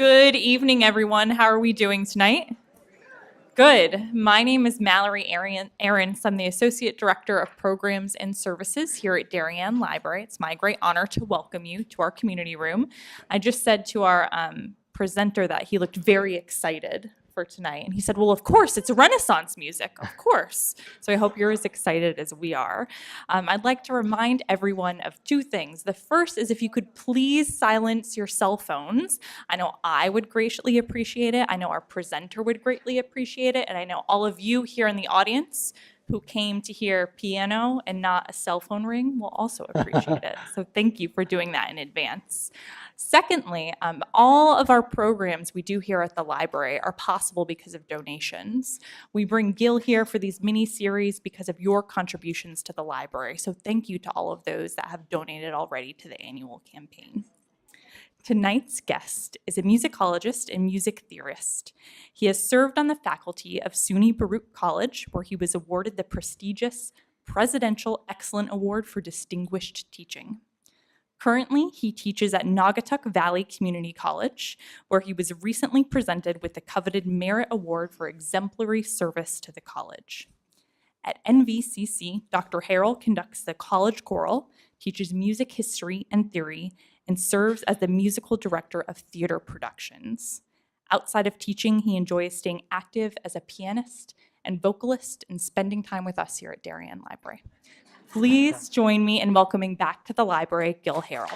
Good evening, everyone. How are we doing tonight? Good. My name is Mallory Aarons. I'm the Associate Director of Programs and Services here at Darien Library. It's my great honor to welcome you to our community room. I just said to our presenter that he looked very excited for tonight. And he said, well, of course, it's Renaissance music, of course. So I hope you're as excited as we are. I'd like to remind everyone of two things. The first is if you could please silence your cell phones. I know I would greatly appreciate it. I know our presenter would greatly appreciate it. And I know all of you here in the audience who came to hear piano and not a cell phone ring will also appreciate it. So thank you for doing that in advance. Secondly, all of our programs we do here at the library are possible because of donations. We bring Gil here for these mini-series because of your contributions to the library. So thank you to all of those that have donated already to the annual campaign. Tonight's guest is a musicologist and music theorist. He has served on the faculty of CUNY Baruch College, where he was awarded the prestigious Presidential Excellent Award for Distinguished Teaching. Currently, he teaches at Naugatuck Valley Community College, where he was recently presented with the coveted Merit Award for Exemplary Service to the college. At NVCC, Dr. Harel conducts the college choral, teaches music history and theory, and serves as the musical director of theater productions. Outside of teaching, he enjoys staying active as a pianist and vocalist and spending time with us here at Darien Library. Please join me in welcoming back to the library, Gil Harel.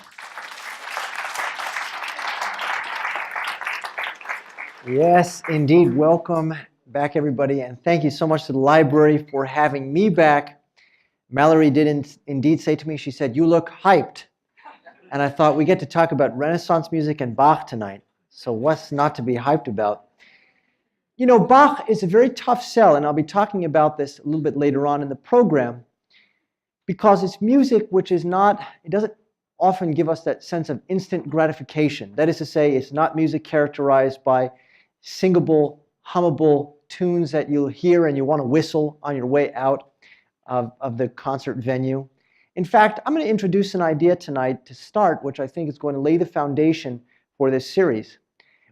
Yes, indeed. Welcome back, everybody, and thank you so much to the library for having me back. Mallory did indeed say to me, she said, "You look hyped." And I thought, we get to talk about Renaissance music and Bach tonight, so what's not to be hyped about? You know, Bach is a very tough sell, and I'll be talking about this a little bit later on in the program, because it's music which is not, it doesn't often give us that sense of instant gratification. That is to say, it's not music characterized by singable, hummable tunes that you'll hear and you want to whistle on your way out of the concert venue. In fact, I'm going to introduce an idea tonight to start, which I think is going to lay the foundation for this series,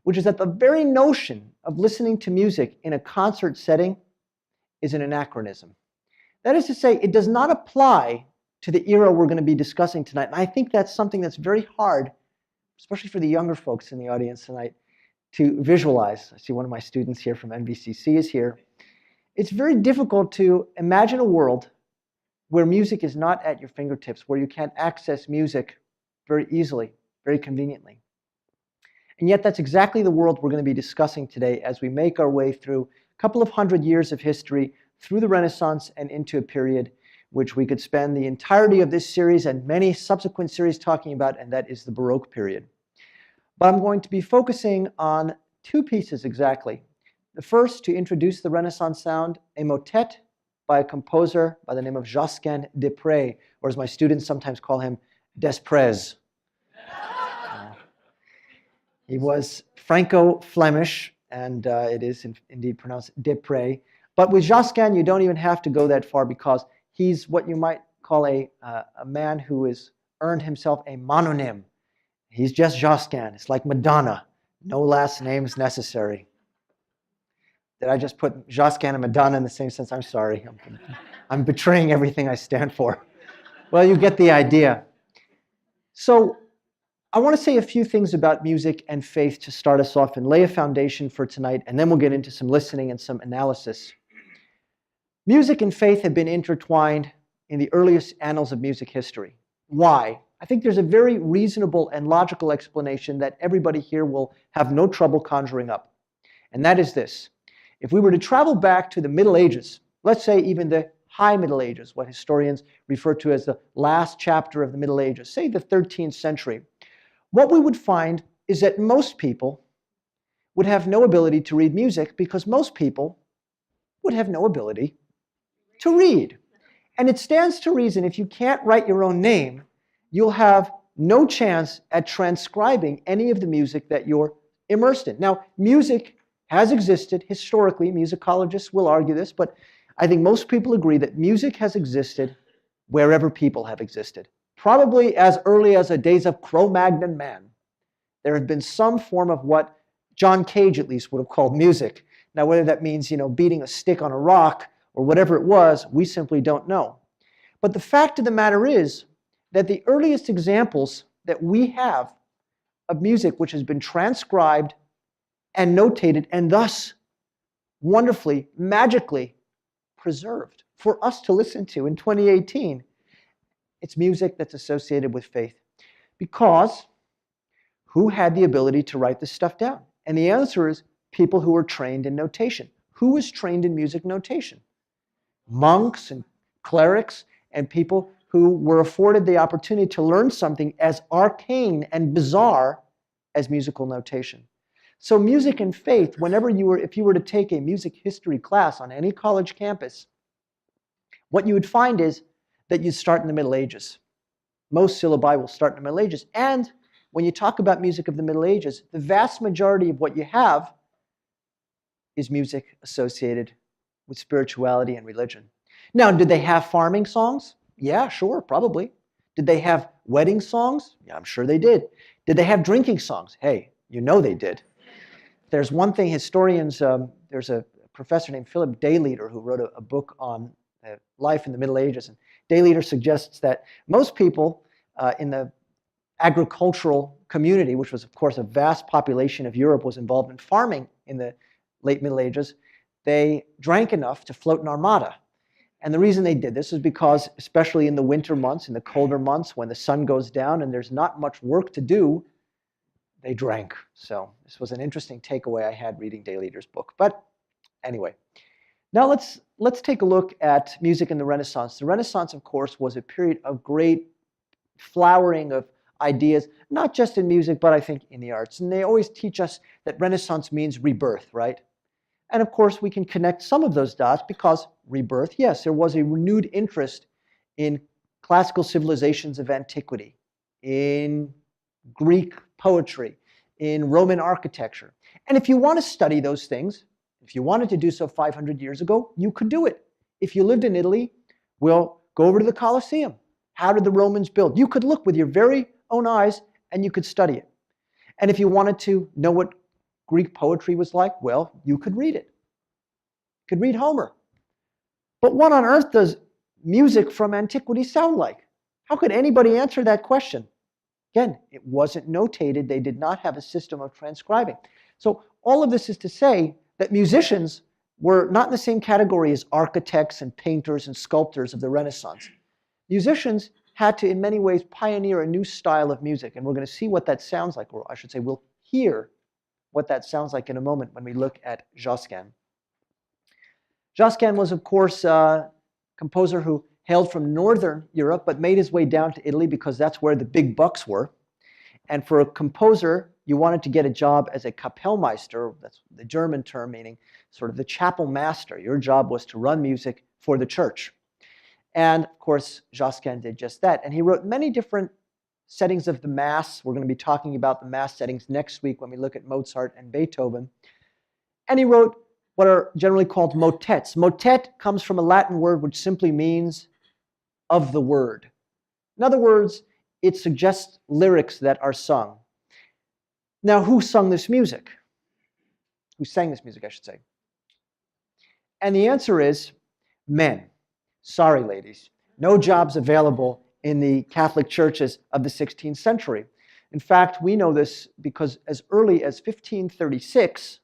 which is that the very notion of listening to music in a concert setting is an anachronism. That is to say, it does not apply to the era we're going to be discussing tonight. And I think that's something that's very hard, especially for the younger folks in the audience tonight, to visualize. I see one of my students here from NVCC is here. It's very difficult to imagine a world where music is not at your fingertips, where you can't access music very easily, very conveniently. And yet that's exactly the world we're going to be discussing today as we make our way through a couple of hundred years of history, through the Renaissance and into a period which we could spend the entirety of this series and many subsequent series talking about, and that is the Baroque period. But I'm going to be focusing on two pieces exactly. The first, to introduce the Renaissance sound, a motet by a composer by the name of Josquin des Prez, or as my students sometimes call him, Desprez. He was Franco-Flemish, and it is indeed pronounced des Prez. But with Josquin, you don't even have to go that far, because he's what you might call a man who has earned himself a mononym. He's just Josquin. It's like Madonna. No last names necessary. Did I just put Josquin and Madonna in the same sense? I'm sorry. I'm betraying everything I stand for. Well, you get the idea. So I want to say a few things about music and faith to start us off and lay a foundation for tonight, and then we'll get into some listening and some analysis. Music and faith have been intertwined in the earliest annals of music history. Why? I think there's a very reasonable and logical explanation that everybody here will have no trouble conjuring up. And that is this. If we were to travel back to the Middle Ages, let's say even the High Middle Ages, what historians refer to as the last chapter of the Middle Ages, say the 13th century, what we would find is that most people would have no ability to read music, because most people would have no ability to read. And it stands to reason, if you can't write your own name, you'll have no chance at transcribing any of the music that you're immersed in. Now, music has existed historically. Musicologists will argue this, but I think most people agree that music has existed wherever people have existed. Probably as early as the days of Cro-Magnon man, there had been some form of what John Cage at least would have called music. Now, whether that means, beating a stick on a rock or whatever it was, we simply don't know. But the fact of the matter is that the earliest examples that we have of music which has been transcribed and notated and thus wonderfully, magically preserved for us to listen to in 2018, it's music that's associated with faith. Because who had the ability to write this stuff down? And the answer is people who were trained in notation. Who was trained in music notation? Monks and clerics and people who were afforded the opportunity to learn something as arcane and bizarre as musical notation. So music and faith, if you were to take a music history class on any college campus, what you would find is that you'd start in the Middle Ages. Most syllabi will start in the Middle Ages. And when you talk about music of the Middle Ages, the vast majority of what you have is music associated with spirituality and religion. Now, did they have farming songs? Yeah, sure, probably. Did they have wedding songs? Yeah, I'm sure they did. Did they have drinking songs? Hey, they did. There's one thing historians, there's a professor named Philip Dayleader who wrote a book on life in the Middle Ages. And Dayleader suggests that most people in the agricultural community, which was, of course, a vast population of Europe, was involved in farming in the late Middle Ages, they drank enough to float an armada. And the reason they did this is because, especially in the winter months, in the colder months, when the sun goes down and there's not much work to do, they drank. So this was an interesting takeaway I had reading Dayleader's book. But anyway, now let's take a look at music in the Renaissance. The Renaissance, of course, was a period of great flowering of ideas, not just in music, but I think in the arts. And they always teach us that Renaissance means rebirth, right? And of course, we can connect some of those dots because rebirth, yes, there was a renewed interest in classical civilizations of antiquity, in Greek poetry, in Roman architecture. And if you want to study those things, if you wanted to do so 500 years ago, you could do it. If you lived in Italy, well, go over to the Colosseum. How did the Romans build? You could look with your very own eyes and you could study it. And if you wanted to know what Greek poetry was like, well, you could read it. You could read Homer. But what on earth does music from antiquity sound like? How could anybody answer that question? Again, it wasn't notated. They did not have a system of transcribing. So all of this is to say that musicians were not in the same category as architects and painters and sculptors of the Renaissance. Musicians had to, in many ways, pioneer a new style of music. And we're going to see what that sounds like, or I should say, we'll hear what that sounds like in a moment when we look at Josquin. Josquin was, of course, a composer who hailed from Northern Europe, but made his way down to Italy because that's where the big bucks were. And for a composer, you wanted to get a job as a Kapellmeister, that's the German term meaning sort of the chapel master. Your job was to run music for the church. And of course, Josquin did just that. And he wrote many different settings of the Mass. We're going to be talking about the Mass settings next week when we look at Mozart and Beethoven. And he wrote what are generally called motets. Motet comes from a Latin word which simply means of the word. In other words, it suggests lyrics that are sung. Now, who sung this music? Who sang this music, I should say? And the answer is men. Sorry, ladies. No jobs available in the Catholic churches of the 16th century. In fact, we know this because as early as 1536,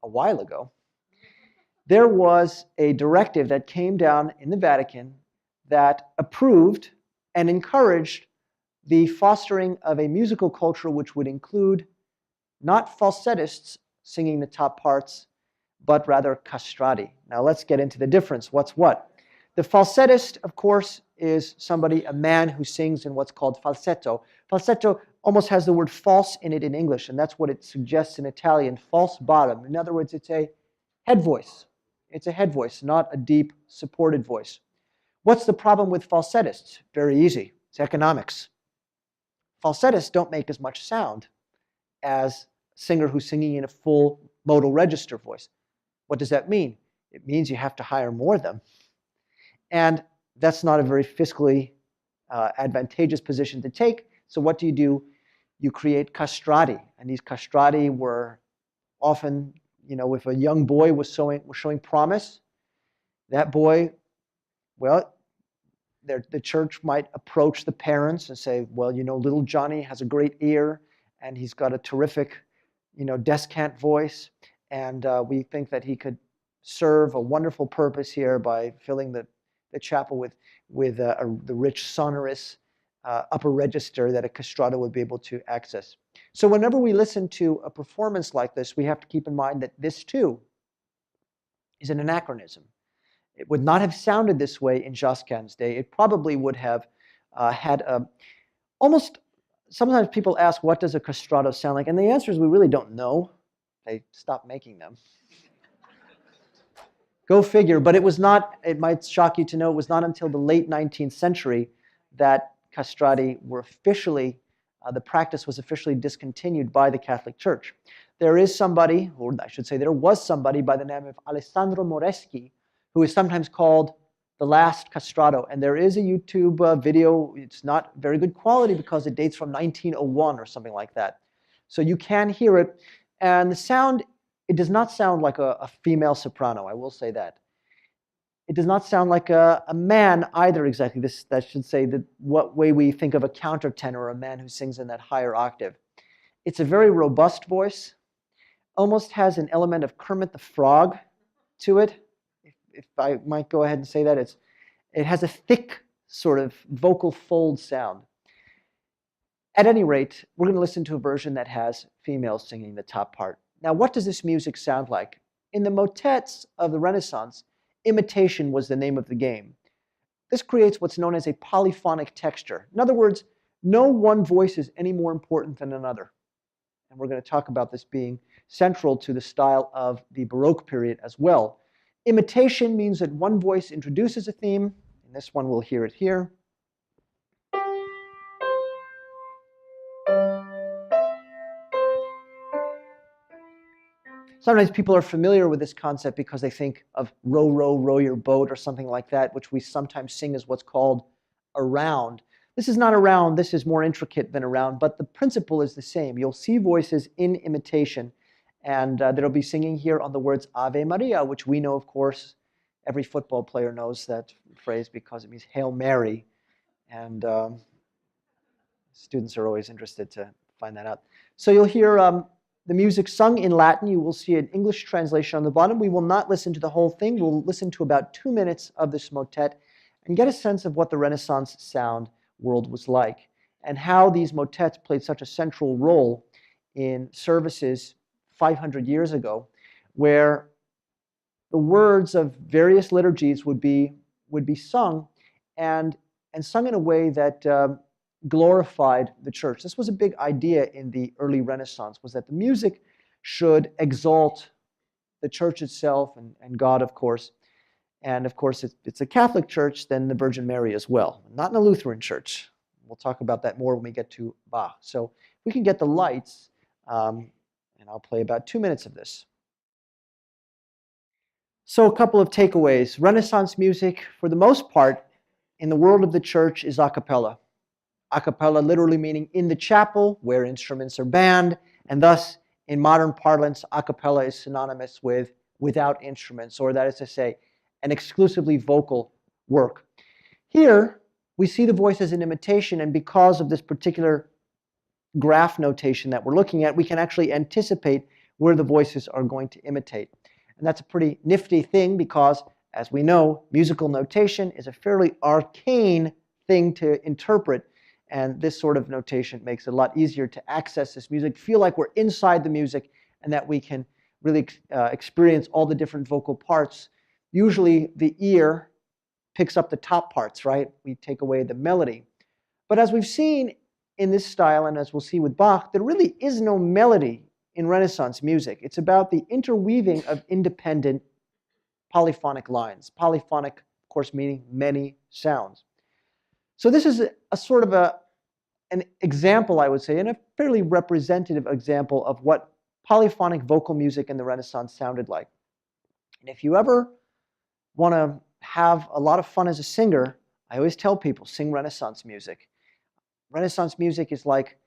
a while ago, there was a directive that came down in the Vatican that approved and encouraged the fostering of a musical culture which would include not falsettists singing the top parts, but rather castrati. Now let's get into the difference. What's what? The falsettist, of course, is somebody, a man who sings in what's called falsetto. Falsetto almost has the word false in it in English, and that's what it suggests in Italian, false bottom. In other words, it's a head voice. It's a head voice, not a deep, supported voice. What's the problem with falsettists? Very easy. It's economics. Falsettists don't make as much sound as a singer who's singing in a full modal register voice. What does that mean? It means you have to hire more of them. And that's not a very fiscally advantageous position to take. So what do? you create castrati. And these castrati were often, if a young boy was showing promise, that boy, well, the church might approach the parents and say, well, little Johnny has a great ear, and he's got a terrific, descant voice, and we think that he could serve a wonderful purpose here by filling the chapel with the rich sonorous upper register that a castrato would be able to access. So whenever we listen to a performance like this, we have to keep in mind that this too is an anachronism. It would not have sounded this way in Josquin's day. It probably would have had almost, sometimes people ask, what does a castrato sound like? And the answer is we really don't know. They stopped making them. Go figure. But it was not, it might shock you to know, it was not until the late 19th century that castrati were officially, the practice was officially discontinued by the Catholic Church. There is somebody, or I should say there was somebody by the name of Alessandro Moreschi, who is sometimes called the last castrato. And there is a YouTube video. It's not very good quality because it dates from 1901 or something like that. So you can hear it. And the sound, it does not sound like a female soprano, I will say that. It does not sound like a man either exactly. That should say that what way we think of a countertenor, or a man who sings in that higher octave. It's a very robust voice, almost has an element of Kermit the Frog to it. If I might go ahead and say that, it has a thick sort of vocal fold sound. At any rate, we're going to listen to a version that has females singing the top part. Now, what does this music sound like? In the motets of the Renaissance, imitation was the name of the game. This creates what's known as a polyphonic texture. In other words, no one voice is any more important than another. And we're going to talk about this being central to the style of the Baroque period as well. Imitation means that one voice introduces a theme. In this one, we'll hear it here. Sometimes people are familiar with this concept because they think of row, row, row your boat or something like that, which we sometimes sing as what's called a round. This is not a round. This is more intricate than a round, but the principle is the same. You'll see voices in imitation, and they'll be singing here on the words Ave Maria, which we know, of course. Every football player knows that phrase because it means Hail Mary, and students are always interested to find that out. So you'll hear the music sung in Latin. You will see an English translation on the bottom. We will not listen to the whole thing. We'll listen to about 2 minutes of this motet and get a sense of what the Renaissance sound world was like and how these motets played such a central role in services 500 years ago, where the words of various liturgies would be sung and sung in a way that glorified the church. This was a big idea in the early Renaissance, was that the music should exalt the church itself and God, of course. And of course, it's a Catholic church, then the Virgin Mary as well. Not in a Lutheran church. We'll talk about that more when we get to Bach. So we can get the lights, and I'll play about 2 minutes of this. So a couple of takeaways. Renaissance music, for the most part, in the world of the church is a cappella. A cappella literally meaning in the chapel where instruments are banned, and thus in modern parlance, a cappella is synonymous with without instruments, or that is to say, an exclusively vocal work. Here, we see the voice as an imitation, and because of this particular graph notation that we're looking at, we can actually anticipate where the voices are going to imitate. And that's a pretty nifty thing because, as we know, musical notation is a fairly arcane thing to interpret. And this sort of notation makes it a lot easier to access this music, feel like we're inside the music, and that we can really experience all the different vocal parts. Usually the ear picks up the top parts, right? We take away the melody. But as we've seen in this style, and as we'll see with Bach, there really is no melody in Renaissance music. It's about the interweaving of independent polyphonic lines. Polyphonic, of course, meaning many sounds. So this is a sort of an example, I would say, and a fairly representative example of what polyphonic vocal music in the Renaissance sounded like. And if you ever want to have a lot of fun as a singer, I always tell people, sing Renaissance music. Renaissance music is like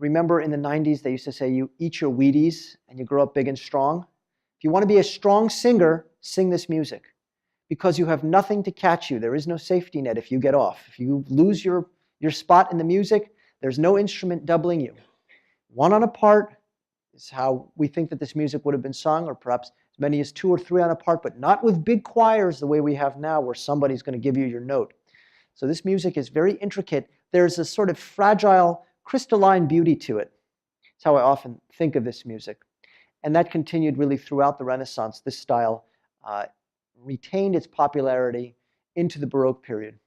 remember in the 90s, they used to say you eat your Wheaties and you grow up big and strong. If you want to be a strong singer, sing this music, because you have nothing to catch you. There is no safety net if you get off. If you lose your spot in the music, there's no instrument doubling you. One on a part is how we think that this music would have been sung, or perhaps as many as 2 or 3 on a part, but not with big choirs the way we have now, where somebody's going to give you your note. So this music is very intricate. There's a sort of fragile, crystalline beauty to it. That's how I often think of this music. And that continued really throughout the Renaissance. This style retained its popularity into the Baroque period.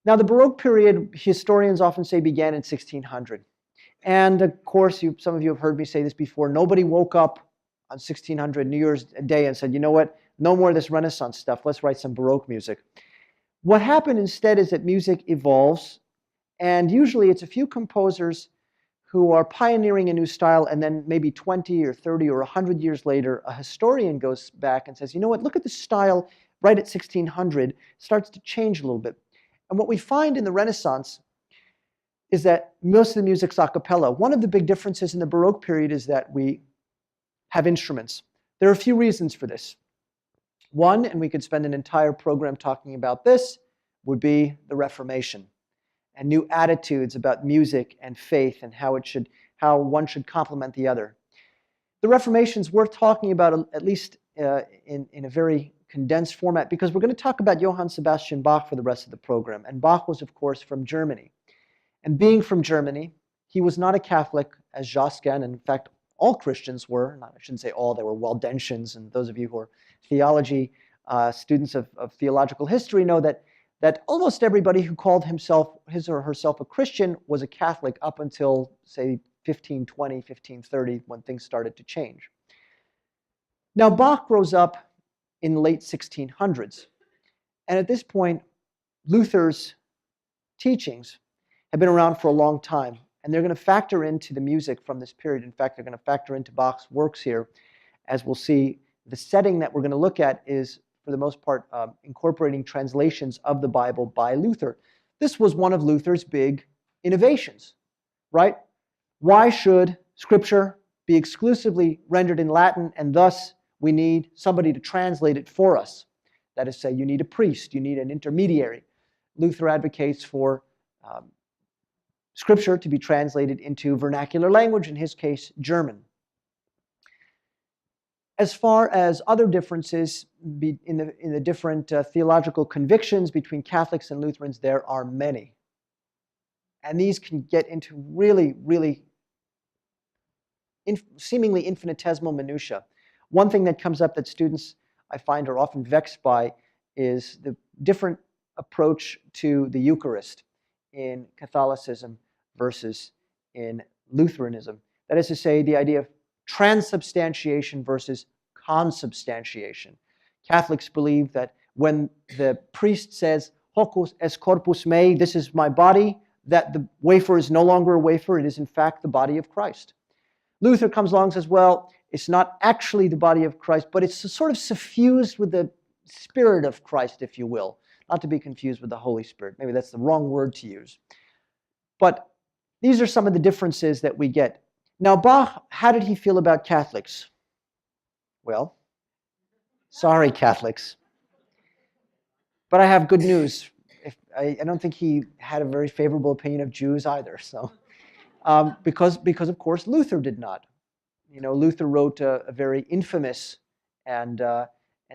Now, the Baroque period, historians often say, began in 1600. And of course, some of you have heard me say this before, nobody woke up on 1600 New Year's Day and said, you know what, no more of this Renaissance stuff, let's write some Baroque music. What happened instead is that music evolves, and usually it's a few composers who are pioneering a new style, and then maybe 20 or 30 or 100 years later, a historian goes back and says, you know what, look at the style right at 1600, starts to change a little bit. And what we find in the Renaissance is that most of the music's a cappella. One of the big differences in the Baroque period is that we have instruments. There are a few reasons for this. One, and we could spend an entire program talking about this, would be the Reformation and new attitudes about music and faith and how one should complement the other. The Reformation's worth talking about, at least in a very condensed format, because we're going to talk about Johann Sebastian Bach for the rest of the program. And Bach was, of course, from Germany. And being from Germany, he was not a Catholic, as Josquin, and in fact, all Christians were. I shouldn't say all, they were Waldensians, and those of you who are theology students of theological history know that almost everybody who called his or herself a Christian was a Catholic up until, say, 1520, 1530, when things started to change. Now, Bach grows up in the late 1600s. And at this point, Luther's teachings have been around for a long time. And they're going to factor into the music from this period. In fact, they're going to factor into Bach's works here. As we'll see, the setting that we're going to look at is, for the most part, incorporating translations of the Bible by Luther. This was one of Luther's big innovations, right? Why should Scripture be exclusively rendered in Latin, and thus we need somebody to translate it for us? That is to say, you need a priest, you need an intermediary. Luther advocates for Scripture to be translated into vernacular language, in his case, German. As far as other differences in the different theological convictions between Catholics and Lutherans, there are many. And these can get into really, really seemingly infinitesimal minutiae. One thing that comes up that students, I find, are often vexed by is the different approach to the Eucharist in Catholicism versus in Lutheranism. That is to say, the idea of transubstantiation versus consubstantiation. Catholics believe that when the priest says, "Hocus est corpus mei," this is my body, that the wafer is no longer a wafer, it is in fact the body of Christ. Luther comes along and says, well, it's not actually the body of Christ, but it's sort of suffused with the Spirit of Christ, if you will. Not to be confused with the Holy Spirit. Maybe that's the wrong word to use. But these are some of the differences that we get. Now, Bach, how did he feel about Catholics? Well, sorry, Catholics. But I have good news. I don't think he had a very favorable opinion of Jews either. So, because of course Luther did not. You know, Luther wrote a very infamous and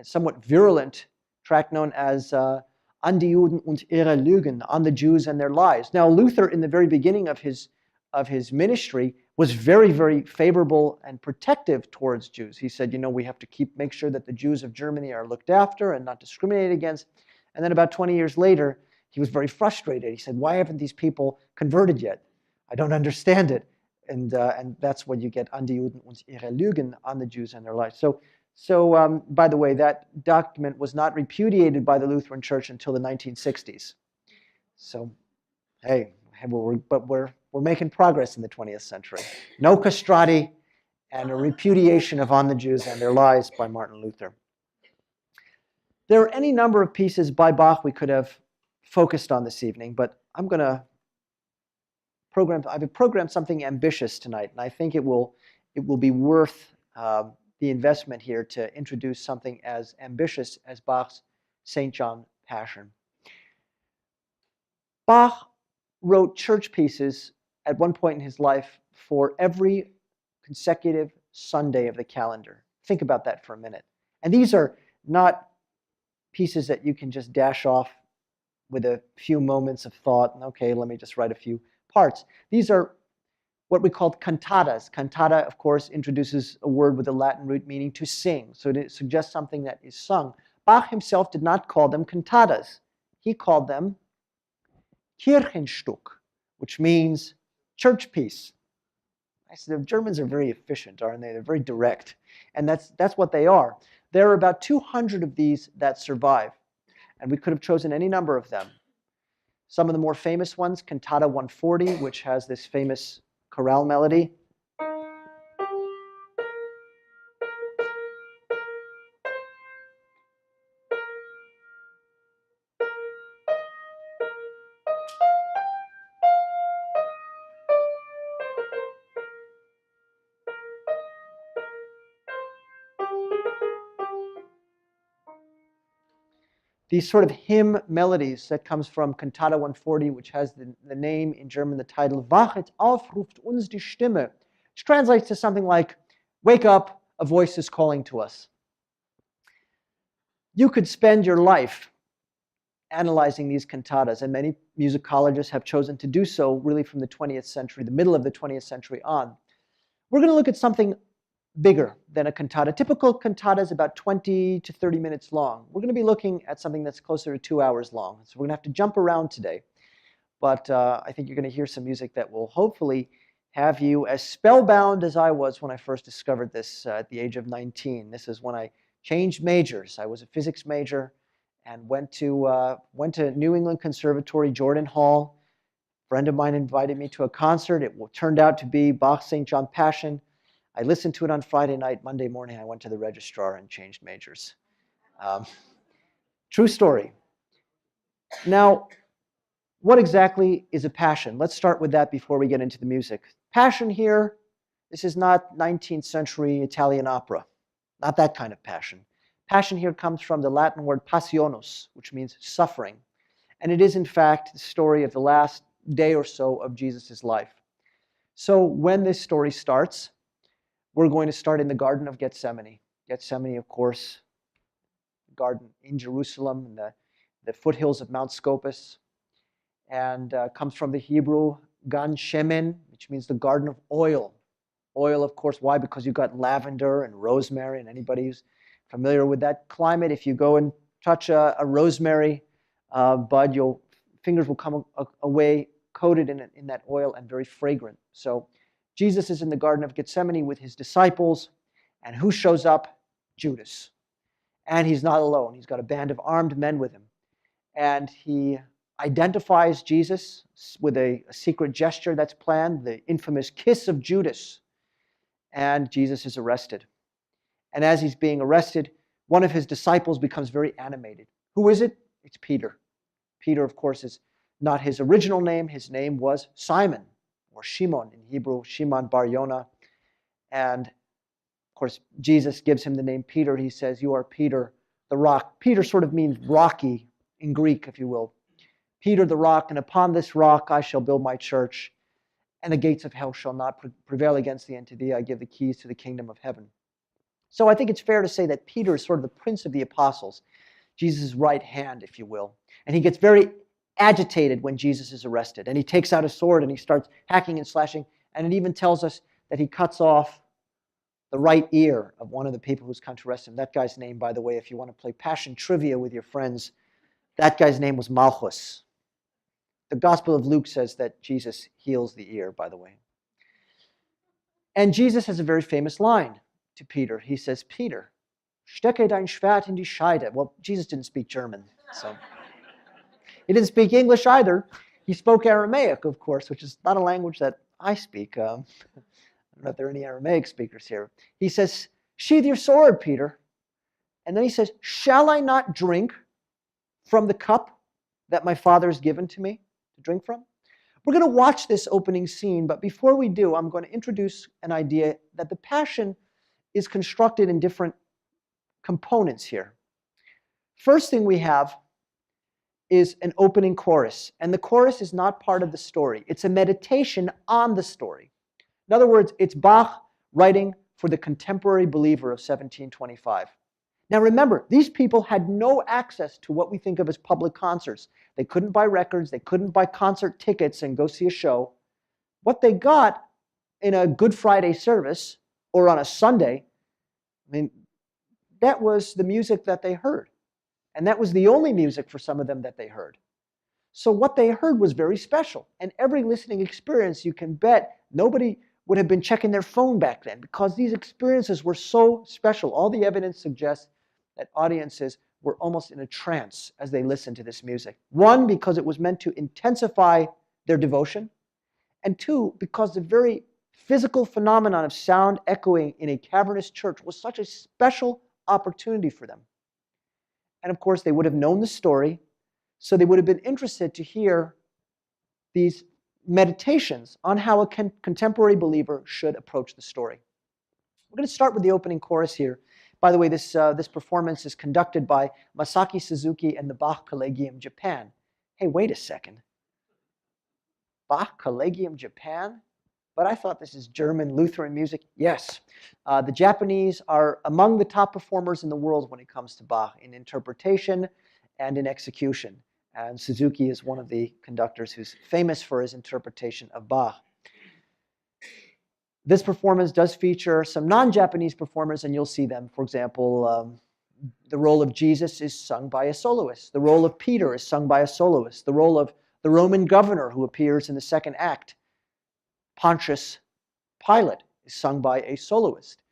somewhat virulent tract known as An die Juden und ihre Lügen, on the Jews and their lies. Now, Luther, in the very beginning of his ministry, was very, very favorable and protective towards Jews. He said, you know, we have to make sure that the Jews of Germany are looked after and not discriminated against. And then about 20 years later, he was very frustrated. He said, why haven't these people converted yet? I don't understand it. And that's what you get, An die Juden und ihre Lügen, on the Jews and their lies. So by the way, that document was not repudiated by the Lutheran Church until the 1960s. So, hey, but we're making progress in the 20th century. No castrati and a repudiation of On the Jews and Their Lies by Martin Luther. There are any number of pieces by Bach we could have focused on this evening, but I'm going to I've programmed something ambitious tonight, and I think it will be worth the investment here to introduce something as ambitious as Bach's St. John Passion. Bach wrote church pieces at one point in his life for every consecutive Sunday of the calendar. Think about that for a minute. And these are not pieces that you can just dash off with a few moments of thought, and okay, let me just write a few parts. These are what we call cantatas. Cantata, of course, introduces a word with a Latin root meaning to sing, so it suggests something that is sung. Bach himself did not call them cantatas. He called them Kirchenstück, which means church piece. The Germans are very efficient, aren't they? They're very direct, and that's what they are. There are about 200 of these that survive, and we could have chosen any number of them. Some of the more famous ones, Cantata 140, which has this famous chorale melody. These sort of hymn melodies that comes from Cantata 140, which has the name in German, the title, Wachet auf, ruft uns die Stimme, which translates to something like, wake up, a voice is calling to us. You could spend your life analyzing these cantatas, and many musicologists have chosen to do so really from the 20th century, the middle of the 20th century on. We're going to look at something bigger than a cantata. Typical cantata is about 20 to 30 minutes long. We're going to be looking at something that's closer to 2 hours long. So we're going to have to jump around today. But I think you're going to hear some music that will hopefully have you as spellbound as I was when I first discovered this at the age of 19. This is when I changed majors. I was a physics major and went to New England Conservatory, Jordan Hall. A friend of mine invited me to a concert. It turned out to be Bach's St. John Passion. I listened to it on Friday night. Monday morning, I went to the registrar and changed majors. True story. Now, what exactly is a passion? Let's start with that before we get into the music. Passion here, this is not 19th century Italian opera. Not that kind of passion. Passion here comes from the Latin word passionus, which means suffering. And it is, in fact, the story of the last day or so of Jesus' life. So when this story starts, we're going to start in the Garden of Gethsemane. Gethsemane, of course, garden in Jerusalem, in the foothills of Mount Scopus, and comes from the Hebrew Gan Shemen, which means the garden of oil. Oil, of course, why? Because you've got lavender and rosemary, and anybody who's familiar with that climate, if you go and touch a rosemary bud, your fingers will come away coated in that oil and very fragrant. So Jesus is in the Garden of Gethsemane with his disciples, and who shows up? Judas. And he's not alone. He's got a band of armed men with him. And he identifies Jesus with a secret gesture that's planned, the infamous kiss of Judas. And Jesus is arrested. And as he's being arrested, one of his disciples becomes very animated. Who is it? It's Peter. Peter, of course, is not his original name. His name was Simon, or Shimon in Hebrew, Shimon Bar Yonah. And of course, Jesus gives him the name Peter. He says, you are Peter, the rock. Peter sort of means rocky in Greek, if you will. Peter the rock, and upon this rock I shall build my church, and the gates of hell shall not prevail against thee, and to thee I give the keys to the kingdom of heaven. So I think it's fair to say that Peter is sort of the prince of the apostles, Jesus' right hand, if you will. And he gets very agitated when Jesus is arrested. And he takes out a sword and he starts hacking and slashing. And it even tells us that he cuts off the right ear of one of the people who's come to arrest him. That guy's name, by the way, if you want to play passion trivia with your friends, that guy's name was Malchus. The Gospel of Luke says that Jesus heals the ear, by the way. And Jesus has a very famous line to Peter. He says, Peter, stecke dein Schwert in die Scheide. Well, Jesus didn't speak German, so he didn't speak English either. He spoke Aramaic, of course, which is not a language that I speak. I don't know if there are any Aramaic speakers here. He says, sheathe your sword, Peter. And then he says, shall I not drink from the cup that my Father has given to me to drink from? We're going to watch this opening scene, but before we do, I'm going to introduce an idea that the Passion is constructed in different components here. First thing we have is an opening chorus, and the chorus is not part of the story. It's a meditation on the story. In other words, it's Bach writing for the contemporary believer of 1725. Now remember, these people had no access to what we think of as public concerts. They couldn't buy records, they couldn't buy concert tickets and go see a show. What they got in a Good Friday service or on a Sunday, that was the music that they heard. And that was the only music for some of them that they heard. So what they heard was very special. And every listening experience, you can bet nobody would have been checking their phone back then because these experiences were so special. All the evidence suggests that audiences were almost in a trance as they listened to this music. One, because it was meant to intensify their devotion. And two, because the very physical phenomenon of sound echoing in a cavernous church was such a special opportunity for them. And of course, they would have known the story, so they would have been interested to hear these meditations on how a contemporary believer should approach the story. We're going to start with the opening chorus here. By the way, this performance is conducted by Masaki Suzuki and the Bach Collegium Japan. Hey, wait a second. Bach Collegium Japan? But I thought this is German Lutheran music. Yes, the Japanese are among the top performers in the world when it comes to Bach in interpretation and in execution. And Suzuki is one of the conductors who's famous for his interpretation of Bach. This performance does feature some non-Japanese performers, and you'll see them. For example, the role of Jesus is sung by a soloist. The role of Peter is sung by a soloist. The role of the Roman governor who appears in the second act, Pontius Pilate, is sung by a soloist.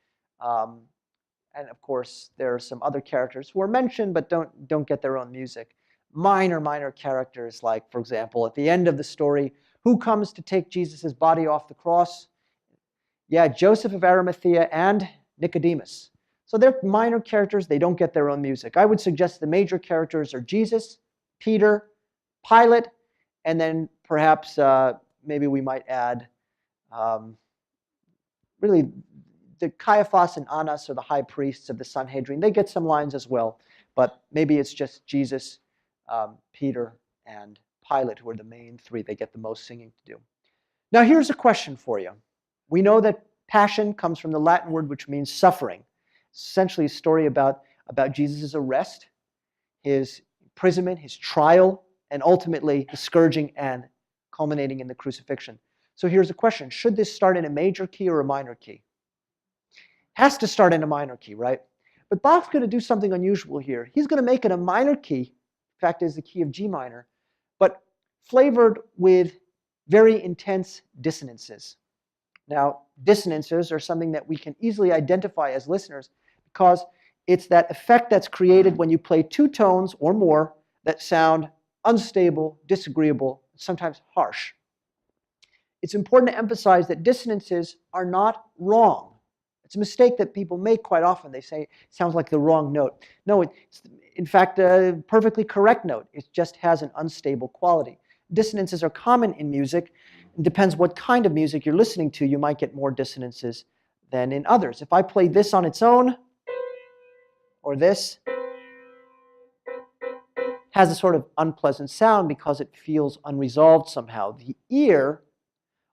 And of course, there are some other characters who are mentioned but don't get their own music. Minor characters like, for example, at the end of the story, who comes to take Jesus' body off the cross? Yeah, Joseph of Arimathea and Nicodemus. So they're minor characters, they don't get their own music. I would suggest the major characters are Jesus, Peter, Pilate, and then perhaps maybe we might add really the Caiaphas and Annas are the high priests of the Sanhedrin. They get some lines as well, but maybe it's just Jesus, Peter, and Pilate who are the main three. They get the most singing to do. Now here's a question for you. We know that passion comes from the Latin word which means suffering. It's essentially a story about Jesus' arrest, his imprisonment, his trial, and ultimately the scourging and culminating in the crucifixion. So here's a question. Should this start in a major key or a minor key? Has to start in a minor key, right? But Bach's going to do something unusual here. He's going to make it a minor key. In fact, it's the key of G minor, but flavored with very intense dissonances. Now, dissonances are something that we can easily identify as listeners because it's that effect that's created when you play two tones or more that sound unstable, disagreeable, sometimes harsh. It's important to emphasize that dissonances are not wrong. It's a mistake that people make quite often. They say it sounds like the wrong note. No, it's in fact a perfectly correct note. It just has an unstable quality. Dissonances are common in music. It depends what kind of music you're listening to. You might get more dissonances than in others. If I play this on its own, or this, has a sort of unpleasant sound because it feels unresolved somehow. The ear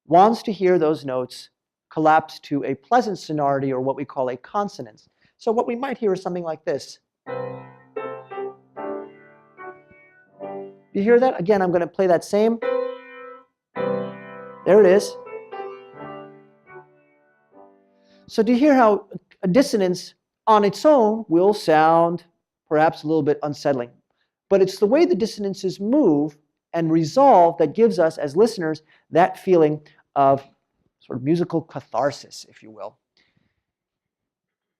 wants to hear those notes collapse to a pleasant sonority, or what we call a consonance. So what we might hear is something like this. You hear that? Again, I'm going to play that same. There it is. So do you hear how a dissonance on its own will sound perhaps a little bit unsettling? But it's the way the dissonances move and resolve that gives us, as listeners, that feeling of sort of musical catharsis, if you will.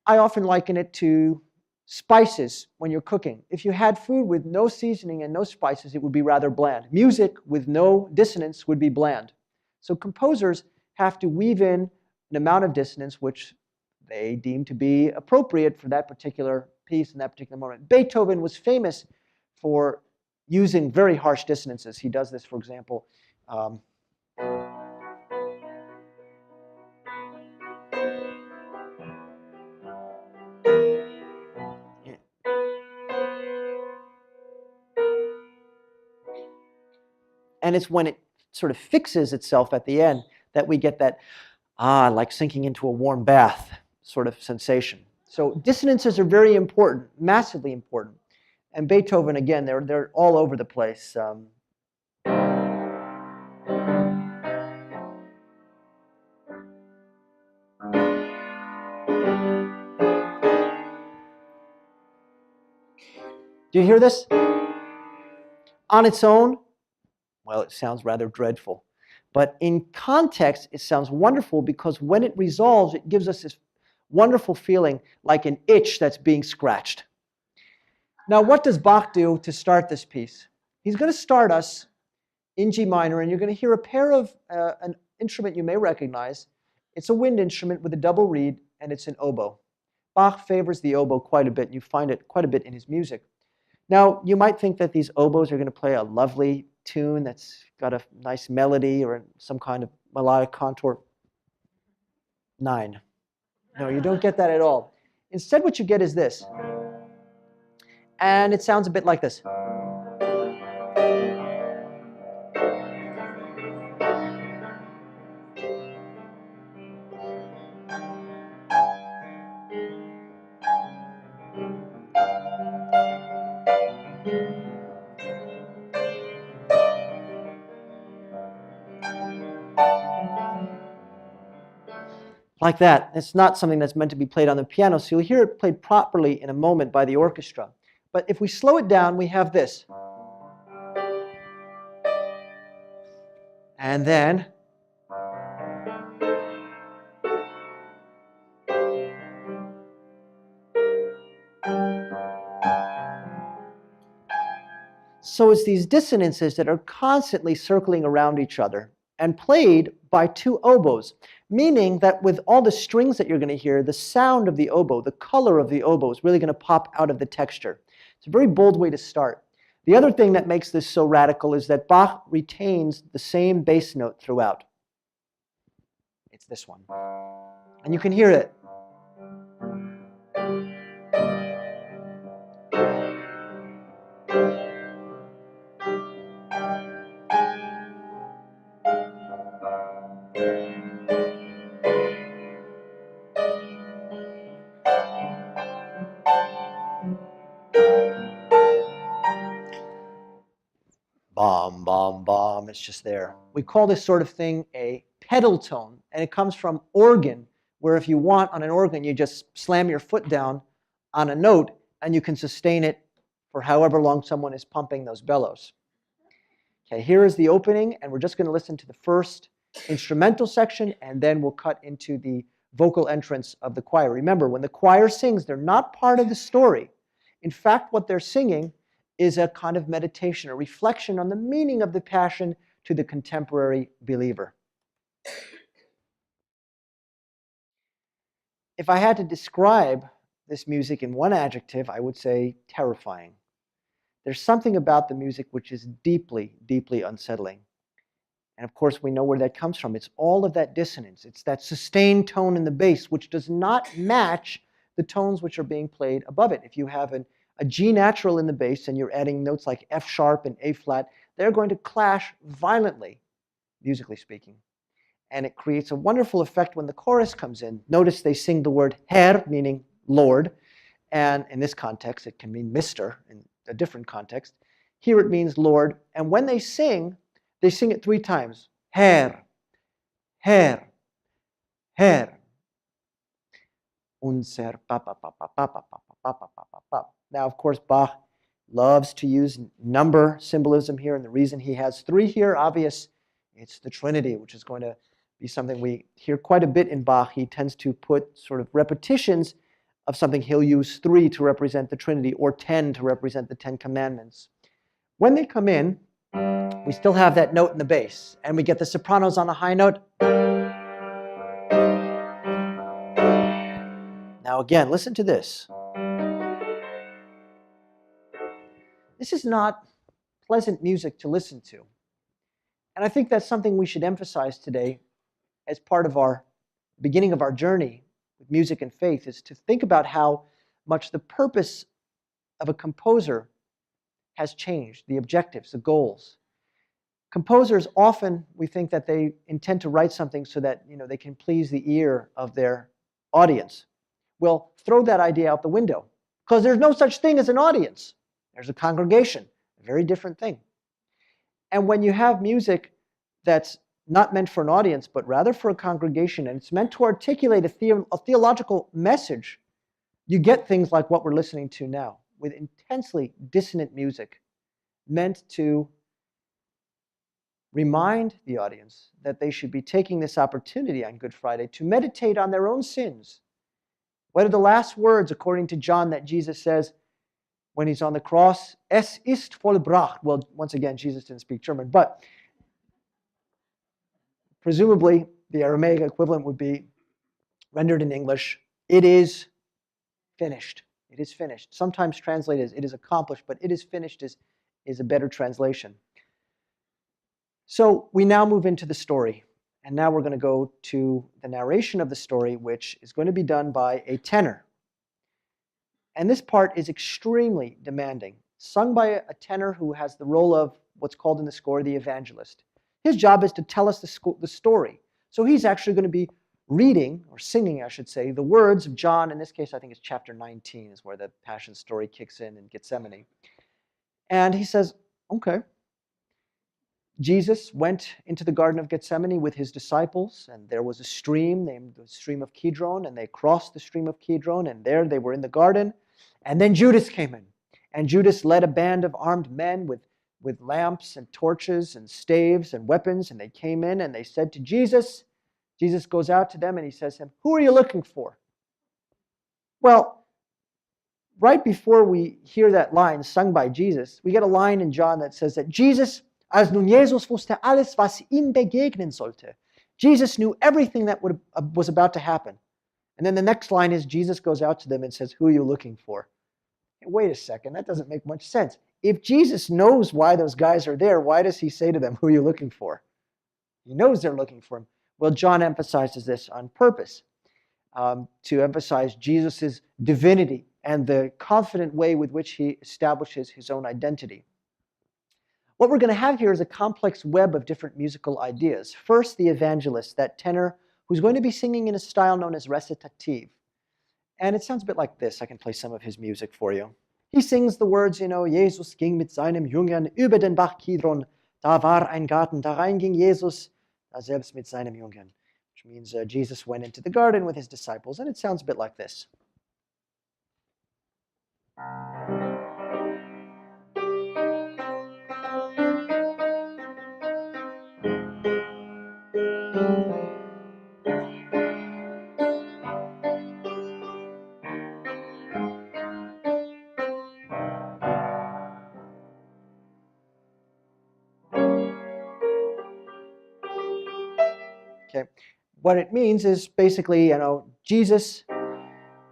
I often liken it to spices when you're cooking. If you had food with no seasoning and no spices, it would be rather bland. Music with no dissonance would be bland. So composers have to weave in an amount of dissonance which they deem to be appropriate for that particular piece in that particular moment. Beethoven was famous for using very harsh dissonances. He does this, for example, And it's when it sort of fixes itself at the end that we get that, like sinking into a warm bath sort of sensation. So dissonances are very important, massively important. And Beethoven, again, they're all over the place. Do you hear this? On its own, well, it sounds rather dreadful. But in context, it sounds wonderful because when it resolves, it gives us this wonderful feeling like an itch that's being scratched. Now, what does Bach do to start this piece? He's going to start us in G minor, and you're going to hear a pair of an instrument you may recognize. It's a wind instrument with a double reed, and it's an oboe. Bach favors the oboe quite a bit, and you find it quite a bit in his music. Now, you might think that these oboes are going to play a lovely tune that's got a nice melody or some kind of melodic contour. 9. No, you don't get that at all. Instead, what you get is this. And it sounds a bit like this. Like that. It's not something that's meant to be played on the piano, so you'll hear it played properly in a moment by the orchestra. But if we slow it down, we have this. And then so it's these dissonances that are constantly circling around each other and played by two oboes, meaning that with all the strings that you're going to hear, the sound of the oboe, the color of the oboe is really going to pop out of the texture. It's a very bold way to start. The other thing that makes this so radical is that Bach retains the same bass note throughout. It's this one. And you can hear it. Bom, bom, bom, it's just there. We call this sort of thing a pedal tone, and it comes from organ, where if you want on an organ, you just slam your foot down on a note, and you can sustain it for however long someone is pumping those bellows. Okay, here is the opening, and we're just going to listen to the first instrumental section, and then we'll cut into the vocal entrance of the choir. Remember, when the choir sings, they're not part of the story. In fact, what they're singing is a kind of meditation, a reflection on the meaning of the Passion to the contemporary believer. If I had to describe this music in one adjective, I would say terrifying. There's something about the music which is deeply, deeply unsettling. And of course, we know where that comes from. It's all of that dissonance. It's that sustained tone in the bass, which does not match the tones which are being played above it. If you have a G natural in the bass and you're adding notes like F sharp and A flat, they're going to clash violently, musically speaking. And it creates a wonderful effect when the chorus comes in. Notice they sing the word Herr, meaning Lord. And in this context, it can mean Mr. in a different context. Here it means Lord. And when they sing it 3 times. Herr, Herr, Herr. Unser pa pa pa pa pa pa pa pa pa pa pa. Now, of course, Bach loves to use number symbolism here, and the reason he has 3 here, obvious, it's the Trinity, which is going to be something we hear quite a bit in Bach. He tends to put sort of repetitions of something. He'll use 3 to represent the Trinity, or 10 to represent the 10 Commandments. When they come in, we still have that note in the bass, and we get the sopranos on a high note. Now again, listen to this. This is not pleasant music to listen to. And I think that's something we should emphasize today as part of our beginning of our journey with music and faith, is to think about how much the purpose of a composer has changed, the objectives, the goals. Composers often, we think that they intend to write something so that they can please the ear of their audience. Well, throw that idea out the window, because there's no such thing as an audience. There's a congregation, a very different thing. And when you have music that's not meant for an audience, but rather for a congregation, and it's meant to articulate a theological message, you get things like what we're listening to now, with intensely dissonant music, meant to remind the audience that they should be taking this opportunity on Good Friday to meditate on their own sins. What are the last words, according to John, that Jesus says when he's on the cross? Es ist vollbracht. Well, once again, Jesus didn't speak German, but presumably the Aramaic equivalent would be rendered in English, it is finished. It is finished. Sometimes translated as it is accomplished, but it is finished is a better translation. So we now move into the story. And now we're going to go to the narration of the story, which is going to be done by a tenor. And this part is extremely demanding, sung by a tenor who has the role of what's called in the score the evangelist. His job is to tell us the story. So he's actually going to be reading, or singing, I should say, the words of John. In this case, I think it's chapter 19 is where the Passion story kicks in Gethsemane. And he says, okay, Jesus went into the Garden of Gethsemane with his disciples, and there was a stream named the Stream of Kidron, and they crossed the Stream of Kidron, and there they were in the garden. And then Judas came in, and Judas led a band of armed men with lamps and torches and staves and weapons, and they came in and they said to Jesus, Jesus goes out to them and he says to him, "Who are you looking for?" Well, right before we hear that line sung by Jesus, we get a line in John that says that Jesus, als nun Jesus wusste alles, was ihm begegnen sollte. Jesus knew everything that was about to happen. And then the next line is Jesus goes out to them and says, "Who are you looking for?" Hey, wait a second, that doesn't make much sense. If Jesus knows why those guys are there, why does he say to them, "Who are you looking for?" He knows they're looking for him. Well, John emphasizes this on purpose, to emphasize Jesus' divinity and the confident way with which he establishes his own identity. What we're going to have here is a complex web of different musical ideas. First, the evangelist, that tenor who's going to be singing in a style known as recitative. And it sounds a bit like this. I can play some of his music for you. He sings the words, Jesus ging mit seinem Jüngern über den Bach Kidron. Da war ein Garten, darein ging Jesus, da selbst mit seinem Jüngern. Which means Jesus went into the garden with his disciples. And it sounds a bit like this. Okay. What it means is basically, Jesus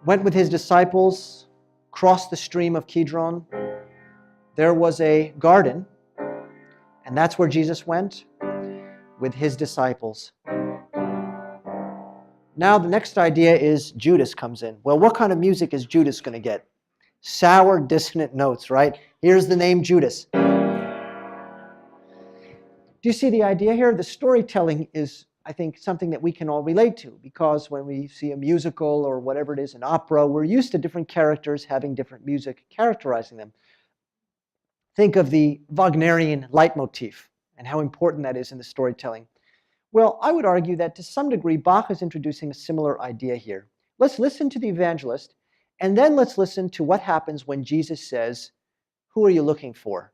went with his disciples, crossed the stream of Kidron. There was a garden, and that's where Jesus went with his disciples. Now the next idea is Judas comes in. Well, what kind of music is Judas going to get? Sour, dissonant notes, right? Here's the name Judas. Do you see the idea here? The storytelling is, I think, something that we can all relate to, because when we see a musical or whatever it is, an opera, we're used to different characters having different music characterizing them. Think of the Wagnerian leitmotif and how important that is in the storytelling. Well, I would argue that to some degree Bach is introducing a similar idea here. Let's listen to the evangelist, and then let's listen to what happens when Jesus says, "Who are you looking for?"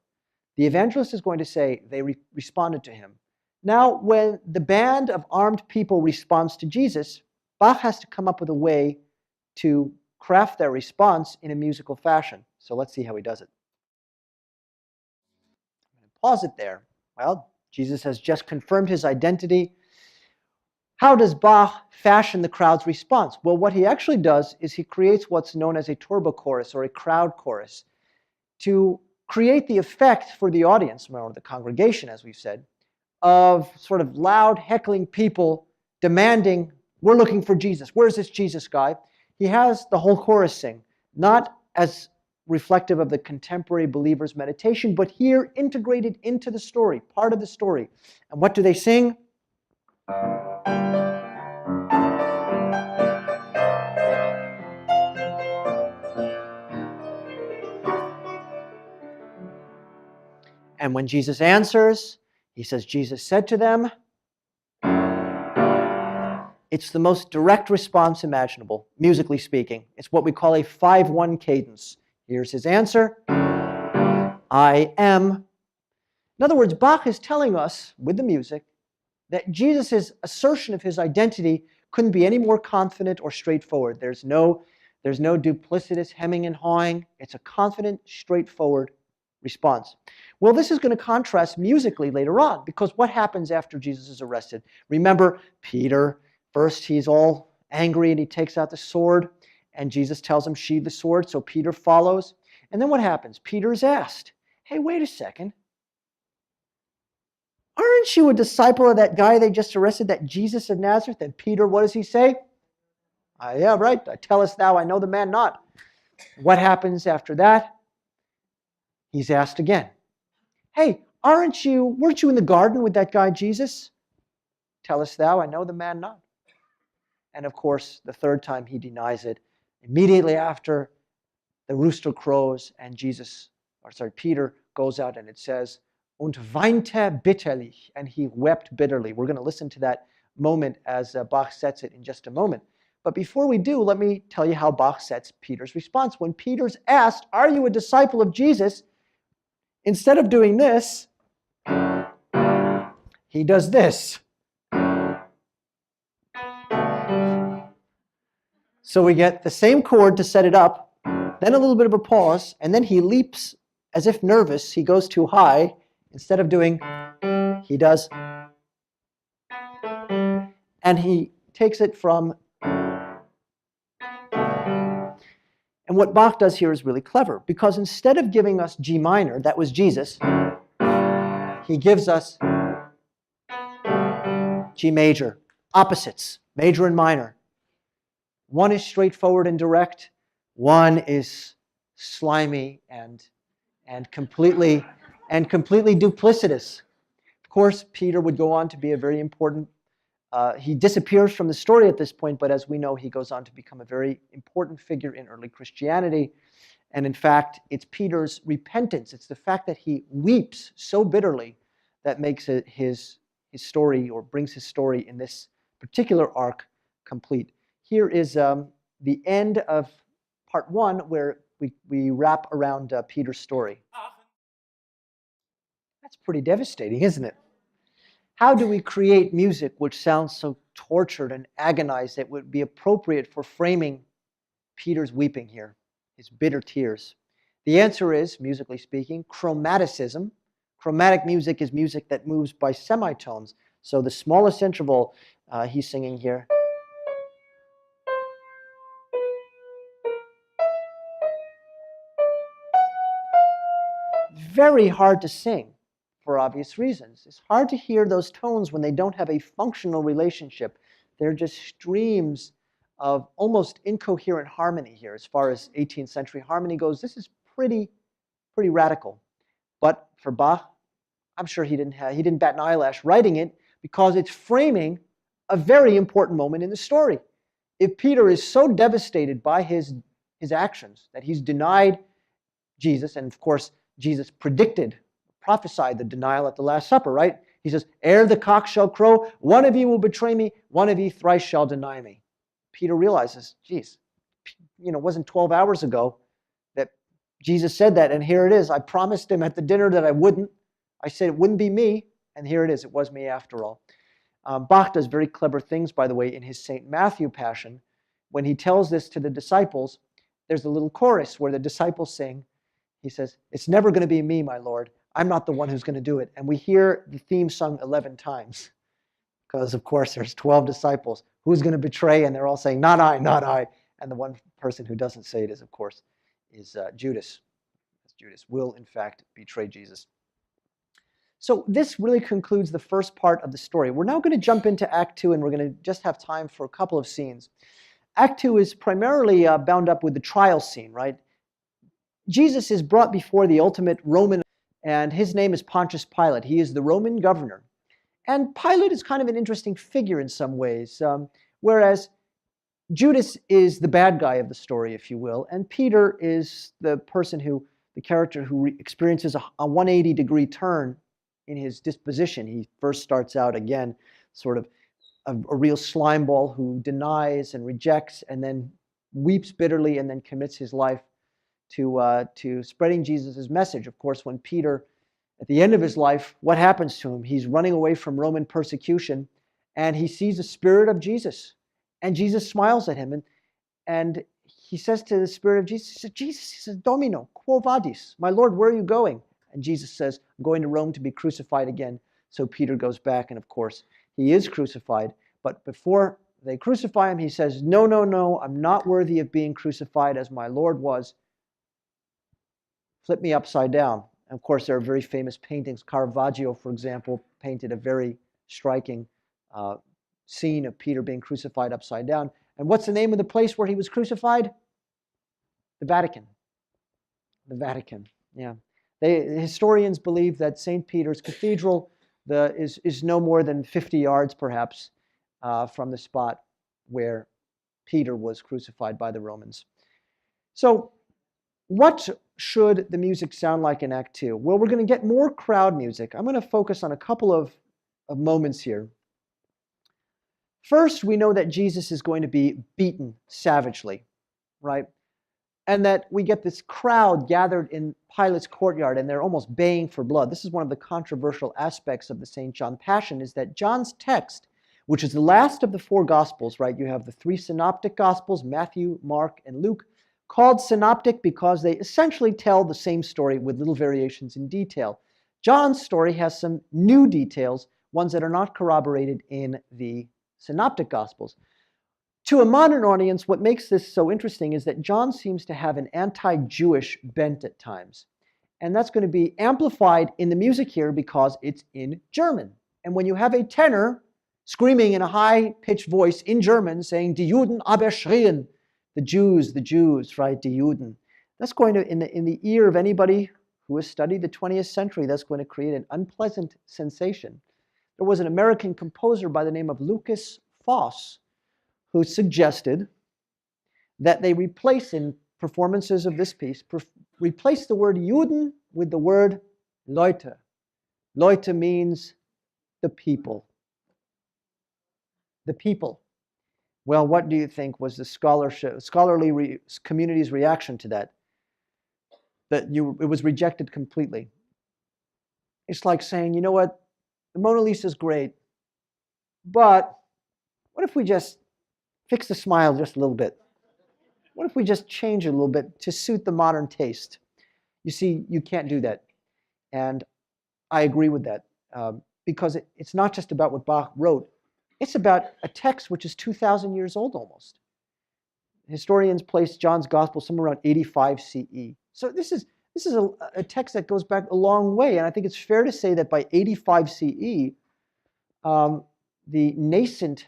The evangelist is going to say, they responded to him. Now, when the band of armed people responds to Jesus, Bach has to come up with a way to craft their response in a musical fashion. So let's see how he does it. I'm going to pause it there. Well, Jesus has just confirmed his identity. How does Bach fashion the crowd's response? Well, what he actually does is he creates what's known as a turbo chorus, or a crowd chorus, to create the effect for the audience, or the congregation, as we've said, of sort of loud, heckling people demanding, we're looking for Jesus. Where's this Jesus guy? He has the whole chorus sing, not as reflective of the contemporary believer's meditation, but here integrated into the story, part of the story. And what do they sing? And when Jesus answers, he says, Jesus said to them, it's the most direct response imaginable, musically speaking. It's what we call a 5-1 cadence. Here's his answer. I am. In other words, Bach is telling us, with the music, that Jesus' assertion of his identity couldn't be any more confident or straightforward. There's no duplicitous hemming and hawing. It's a confident, straightforward response. Well, this is going to contrast musically later on, because what happens after Jesus is arrested? Remember, Peter, first he's all angry and he takes out the sword, and Jesus tells him, sheathe the sword, so Peter follows. And then what happens? Peter is asked, hey, wait a second. Aren't you a disciple of that guy they just arrested, that Jesus of Nazareth? And Peter, what does he say? Yeah, right. Tellest thou, I know the man not. What happens after that? He's asked again. Hey, weren't you in the garden with that guy Jesus? Tellest thou, I know the man not. And of course, the third time he denies it. Immediately after, the rooster crows and Peter goes out, and it says, und weinte bitterlich, and he wept bitterly. We're going to listen to that moment as Bach sets it in just a moment. But before we do, let me tell you how Bach sets Peter's response. When Peter's asked, are you a disciple of Jesus? Instead of doing this, he does this. So we get the same chord to set it up, then a little bit of a pause, and then he leaps as if nervous. He goes too high. Instead of doing, he does. And he takes it from. And what Bach does here is really clever, because instead of giving us G minor, that was Jesus, he gives us G major, opposites, major and minor. One is straightforward and direct, one is slimy and completely duplicitous. Of course, Peter would go on to be a very important, he disappears from the story at this point, but as we know, he goes on to become a very important figure in early Christianity. And in fact, it's Peter's repentance, it's the fact that he weeps so bitterly that makes it his story, or brings his story in this particular arc complete. Here is the end of part 1, where we wrap around Peter's story. That's pretty devastating, isn't it? How do we create music which sounds so tortured and agonized that would be appropriate for framing Peter's weeping here, his bitter tears? The answer is, musically speaking, chromaticism. Chromatic music is music that moves by semitones. So the smallest interval he's singing here. Very hard to sing for obvious reasons. It's hard to hear those tones when they don't have a functional relationship. They're just streams of almost incoherent harmony here. As far as 18th century harmony goes, this is pretty radical. But for Bach, I'm sure he didn't bat an eyelash writing it, because it's framing a very important moment in the story. If Peter is so devastated by his actions that he's denied Jesus, and of course Jesus prophesied the denial at the Last Supper, right? He says, ere the cock shall crow, one of you will betray me, one of you thrice shall deny me. Peter realizes, geez, it wasn't 12 hours ago that Jesus said that, and here it is. I promised him at the dinner that I wouldn't. I said it wouldn't be me, and here it is. It was me after all. Bach does very clever things, by the way, in his St. Matthew Passion. When he tells this to the disciples, there's a little chorus where the disciples sing. He says, it's never going to be me, my Lord. I'm not the one who's going to do it. And we hear the theme sung 11 times. Because, of course, there's 12 disciples. Who's going to betray? And they're all saying, not I, not I. And the one person who doesn't say it is, of course, Judas. Judas will, in fact, betray Jesus. So this really concludes the first part of the story. We're now going to jump into Act 2, and we're going to just have time for a couple of scenes. Act 2 is primarily bound up with the trial scene, right? Jesus is brought before the ultimate Roman, and his name is Pontius Pilate. He is the Roman governor. And Pilate is kind of an interesting figure in some ways, whereas Judas is the bad guy of the story, if you will, and Peter is the character who experiences a 180-degree turn in his disposition. He first starts out, again, sort of a real slimeball who denies and rejects and then weeps bitterly and then commits his life to spreading Jesus' message. Of course, when Peter, at the end of his life, what happens to him? He's running away from Roman persecution, and he sees the Spirit of Jesus. And Jesus smiles at him, and he says to the Spirit of Jesus, he says, Domino, quo vadis? My Lord, where are you going? And Jesus says, I'm going to Rome to be crucified again. So Peter goes back, and of course, he is crucified. But before they crucify him, he says, no, no, no, I'm not worthy of being crucified as my Lord was. Flip me upside down. And of course, there are very famous paintings. Caravaggio, for example, painted a very striking scene of Peter being crucified upside down. And what's the name of the place where he was crucified? The Vatican. The Vatican, yeah. Historians believe that St. Peter's Cathedral is no more than 50 yards, perhaps, from the spot where Peter was crucified by the Romans. So what should the music sound like in Act 2? Well, we're going to get more crowd music. I'm going to focus on a couple of moments here. First, we know that Jesus is going to be beaten savagely, right? And that we get this crowd gathered in Pilate's courtyard, and they're almost baying for blood. This is one of the controversial aspects of the St. John Passion, is that John's text, which is the last of the four Gospels, right? You have the three synoptic Gospels, Matthew, Mark, and Luke, called synoptic because they essentially tell the same story with little variations in detail. John's story has some new details, ones that are not corroborated in the synoptic Gospels. To a modern audience, what makes this so interesting is that John seems to have an anti-Jewish bent at times. And that's going to be amplified in the music here because it's in German. And when you have a tenor screaming in a high-pitched voice in German saying, Die Juden aber schrien, the Jews, right, die Juden. That's going to, in the ear of anybody who has studied the 20th century, that's going to create an unpleasant sensation. There was an American composer by the name of Lucas Foss who suggested that they replace, in performances of this piece, replace the word Juden with the word Leute. Leute means the people. The people. Well, what do you think was the scholarly community's reaction to that? That it was rejected completely. It's like saying, you know what, the Mona Lisa is great, but what if we just fix the smile just a little bit? What if we just change it a little bit to suit the modern taste? You see, you can't do that. And I agree with that because it's not just about what Bach wrote. It's about a text which is 2,000 years old almost. Historians place John's Gospel somewhere around 85 CE. So this is a text that goes back a long way, and I think it's fair to say that by 85 CE, the nascent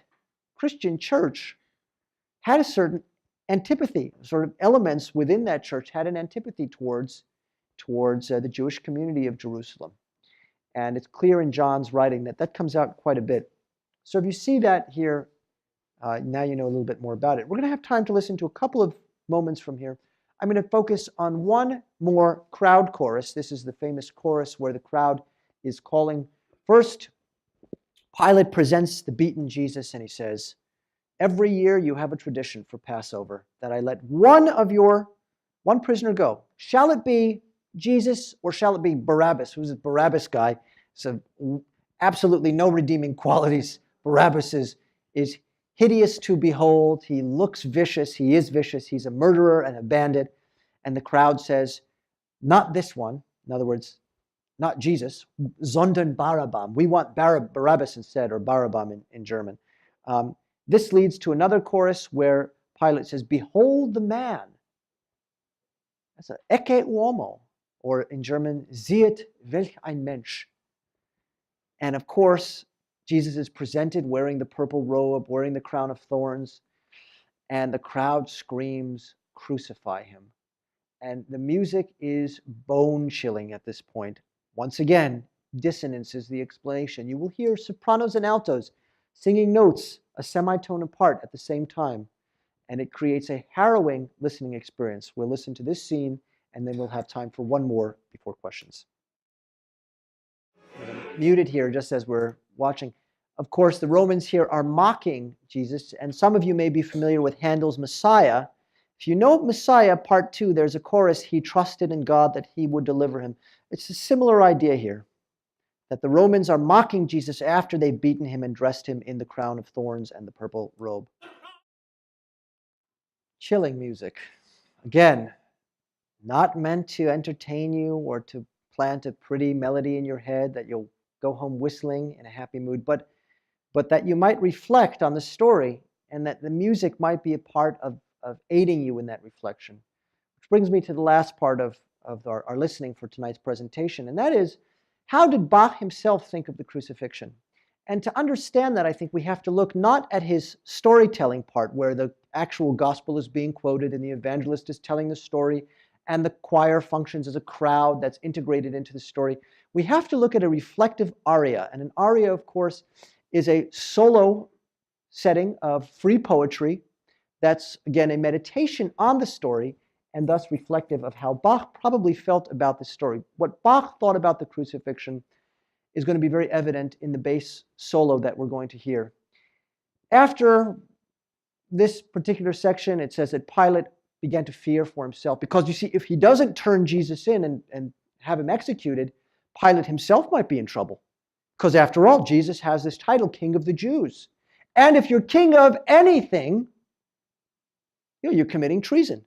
Christian church had a certain antipathy, sort of elements within that church had an antipathy towards the Jewish community of Jerusalem. And it's clear in John's writing that comes out quite a bit. So if you see that here, now you know a little bit more about it. We're going to have time to listen to a couple of moments from here. I'm going to focus on one more crowd chorus. This is the famous chorus where the crowd is calling. First, Pilate presents the beaten Jesus, and he says, every year you have a tradition for Passover that I let one prisoner go. Shall it be Jesus or shall it be Barabbas? Who's this Barabbas guy? So absolutely no redeeming qualities. Barabbas is hideous to behold. He looks vicious. He is vicious. He's a murderer and a bandit. And the crowd says, not this one. In other words, not Jesus, sondern Barabbam. We want Barabbas instead, or Barabbam in German. This leads to another chorus where Pilate says, behold the man. That's a Ecce uomo, or in German, siehet welch ein Mensch. And of course, Jesus is presented wearing the purple robe, wearing the crown of thorns, and the crowd screams, "Crucify him." And the music is bone-chilling at this point. Once again, dissonance is the explanation. You will hear sopranos and altos singing notes a semitone apart at the same time. And it creates a harrowing listening experience. We'll listen to this scene, and then we'll have time for one more before questions. I'm muted here just as we're watching. Of course, the Romans here are mocking Jesus, and some of you may be familiar with Handel's Messiah. If you know Messiah, part 2, there's a chorus, "He trusted in God that he would deliver him." It's a similar idea here, that the Romans are mocking Jesus after they've beaten him and dressed him in the crown of thorns and the purple robe. Chilling music. Again, not meant to entertain you or to plant a pretty melody in your head that you'll go home whistling in a happy mood, but that you might reflect on the story and that the music might be a part of aiding you in that reflection. Which brings me to the last part of our listening for tonight's presentation, and that is, how did Bach himself think of the crucifixion? And to understand that, I think we have to look not at his storytelling part, where the actual gospel is being quoted and the evangelist is telling the story, and the choir functions as a crowd that's integrated into the story. We have to look at a reflective aria, and an aria, of course, is a solo setting of free poetry that's, again, a meditation on the story and thus reflective of how Bach probably felt about the story. What Bach thought about the crucifixion is going to be very evident in the bass solo that we're going to hear. After this particular section, it says that Pilate began to fear for himself, because you see, if he doesn't turn Jesus in and have him executed, Pilate himself might be in trouble. Because after all, Jesus has this title, King of the Jews. And if you're king of anything, you're committing treason.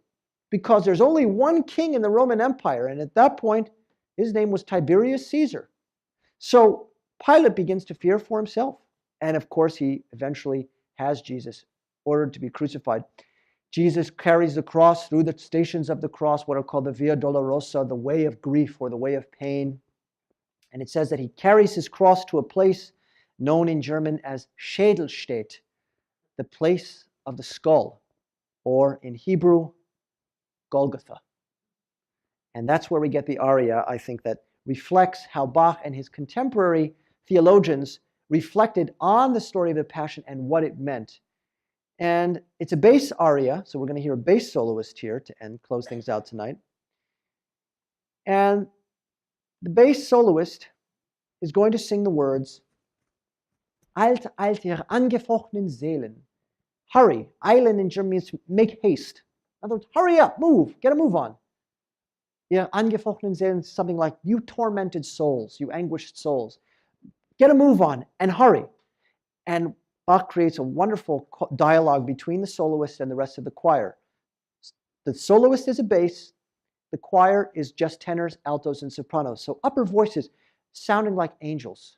Because there's only one king in the Roman Empire, and at that point, his name was Tiberius Caesar. So Pilate begins to fear for himself. And of course, he eventually has Jesus ordered to be crucified. Jesus carries the cross through the stations of the cross, what are called the Via Dolorosa, the way of grief or the way of pain. And it says that he carries his cross to a place known in German as Schädelstätte, the place of the skull, or in Hebrew, Golgotha. And that's where we get the aria, I think, that reflects how Bach and his contemporary theologians reflected on the story of the Passion and what it meant. And it's a bass aria, so we're going to hear a bass soloist here to close things out tonight. And the bass soloist is going to sing the words, "Eilt, eilt, ihr angefochtenen Seelen." Hurry. Eilen in German means make haste. In other words, hurry up, move, get a move on. Ihr angefochtenen Seelen, something like, you tormented souls, you anguished souls. Get a move on and hurry. And Bach creates a wonderful dialogue between the soloist and the rest of the choir. The soloist is a bass, the choir is just tenors, altos, and sopranos. So upper voices sounding like angels.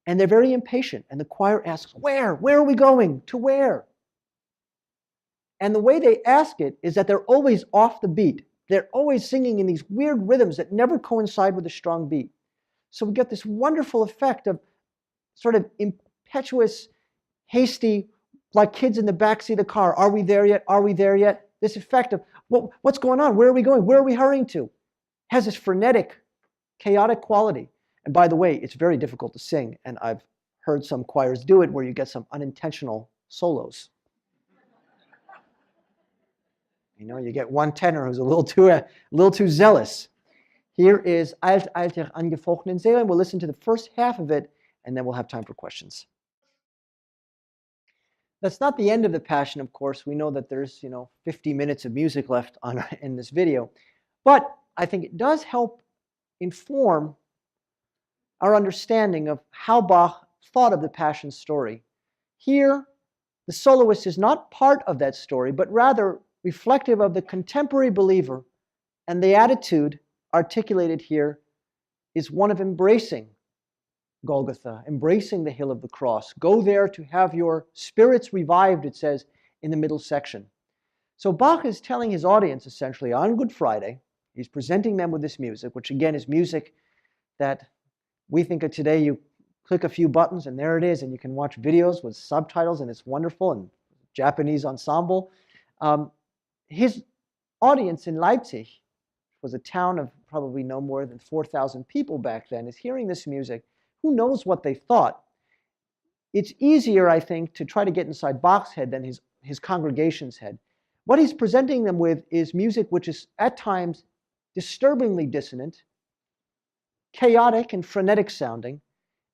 And they're very impatient. And the choir asks, where? Where are we going? To where? And the way they ask it is that they're always off the beat. They're always singing in these weird rhythms that never coincide with a strong beat. So we get this wonderful effect of sort of impetuous, hasty, like kids in the backseat of the car. Are we there yet? Are we there yet? This effect of, what's going on? Where are we going? Where are we hurrying to? Has this frenetic, chaotic quality. And by the way, it's very difficult to sing. And I've heard some choirs do it where you get some unintentional solos. You know, you get one tenor who's a little too zealous. Here is Eilt, eilt, ihr angefochtenen Seelen. We'll listen to the first half of it, and then we'll have time for questions. That's not the end of the Passion, of course. We know that there's, 50 minutes of music left in this video. But I think it does help inform our understanding of how Bach thought of the Passion story. Here, the soloist is not part of that story, but rather reflective of the contemporary believer, and the attitude articulated here is one of embracing Golgotha, embracing the hill of the cross. Go there to have your spirits revived, it says in the middle section. So Bach is telling his audience essentially on Good Friday, he's presenting them with this music, which again is music that we think of today, you click a few buttons, and there it is, and you can watch videos with subtitles, and it's wonderful, and Japanese ensemble. His audience in Leipzig, which was a town of probably no more than 4,000 people back then, is hearing this music. Who knows what they thought? It's easier, I think, to try to get inside Bach's head than his congregation's head. What he's presenting them with is music which is at times disturbingly dissonant, chaotic and frenetic sounding,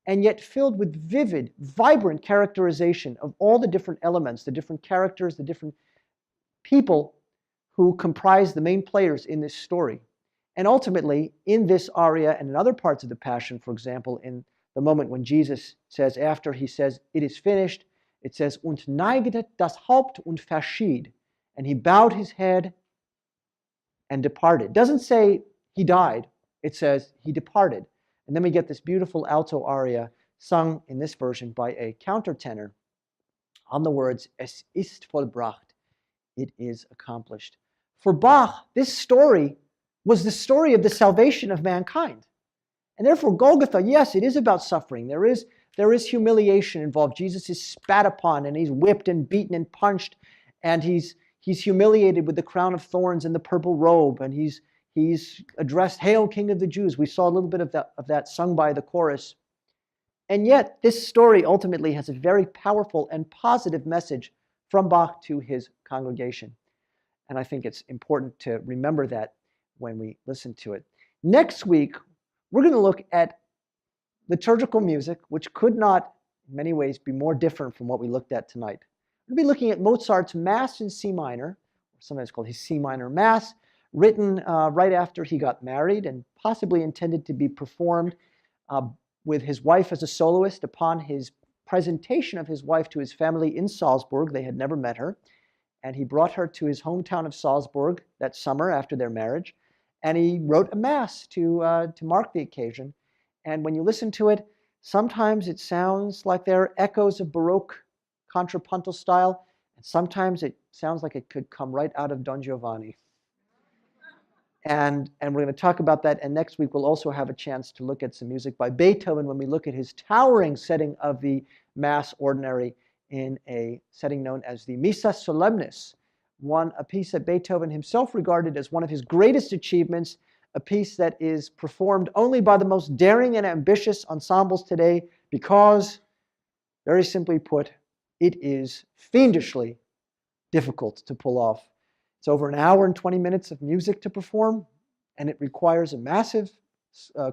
and yet filled with vivid, vibrant characterization of all the different elements, the different characters, the different people who comprise the main players in this story. And ultimately, in this aria and in other parts of the Passion, for example, in the moment when Jesus says, after he says, "It is finished," it says, "Und neigete das Haupt und verschied," and he bowed his head and departed. It doesn't say he died, it says he departed. And then we get this beautiful alto aria sung in this version by a countertenor on the words, "Es ist vollbracht," it is accomplished. For Bach, this story was the story of the salvation of mankind. And therefore, Golgotha, yes, it is about suffering. There is humiliation involved. Jesus is spat upon, and he's whipped and beaten and punched, and he's humiliated with the crown of thorns and the purple robe, and he's addressed, "Hail, King of the Jews." We saw a little bit of that sung by the chorus. And yet, this story ultimately has a very powerful and positive message from Bach to his congregation. And I think it's important to remember that when we listen to it. Next week, we're going to look at liturgical music, which could not, in many ways, be more different from what we looked at tonight. We'll be looking at Mozart's Mass in C minor, sometimes called his C minor Mass, written right after he got married and possibly intended to be performed with his wife as a soloist upon his presentation of his wife to his family in Salzburg. They had never met her. And he brought her to his hometown of Salzburg that summer after their marriage. And he wrote a Mass to mark the occasion. And when you listen to it, sometimes it sounds like there are echoes of Baroque contrapuntal style. And sometimes it sounds like it could come right out of Don Giovanni. And we're going to talk about that. And next week, we'll also have a chance to look at some music by Beethoven when we look at his towering setting of the Mass Ordinary in a setting known as the Missa Solemnis, a piece that Beethoven himself regarded as one of his greatest achievements, a piece that is performed only by the most daring and ambitious ensembles today because, very simply put, it is fiendishly difficult to pull off. It's over an hour and 20 minutes of music to perform, and it requires a massive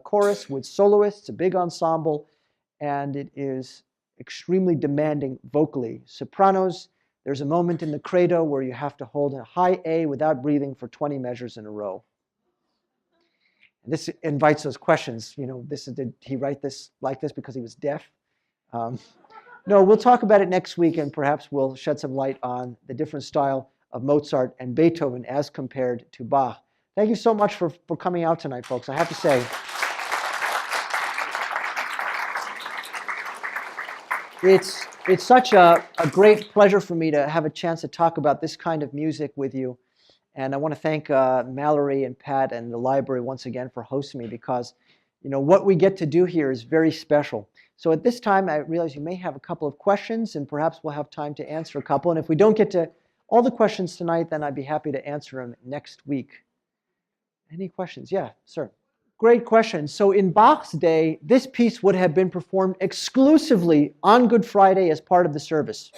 chorus with soloists, a big ensemble, and it is extremely demanding vocally. Sopranos, there's a moment in the credo where you have to hold a high A without breathing for 20 measures in a row. And this invites those questions. Did he write this like this because he was deaf? No, we'll talk about it next week, and perhaps we'll shed some light on the different style of Mozart and Beethoven as compared to Bach. Thank you so much for coming out tonight, folks. I have to say, it's such a great pleasure for me to have a chance to talk about this kind of music with you. And I want to thank Mallory and Pat and the library once again for hosting me, because what we get to do here is very special. So at this time, I realize you may have a couple of questions, and perhaps we'll have time to answer a couple. And if we don't get to all the questions tonight, then I'd be happy to answer them next week. Any questions? Yeah, sir. Great question. So in Bach's day, this piece would have been performed exclusively on Good Friday as part of the service.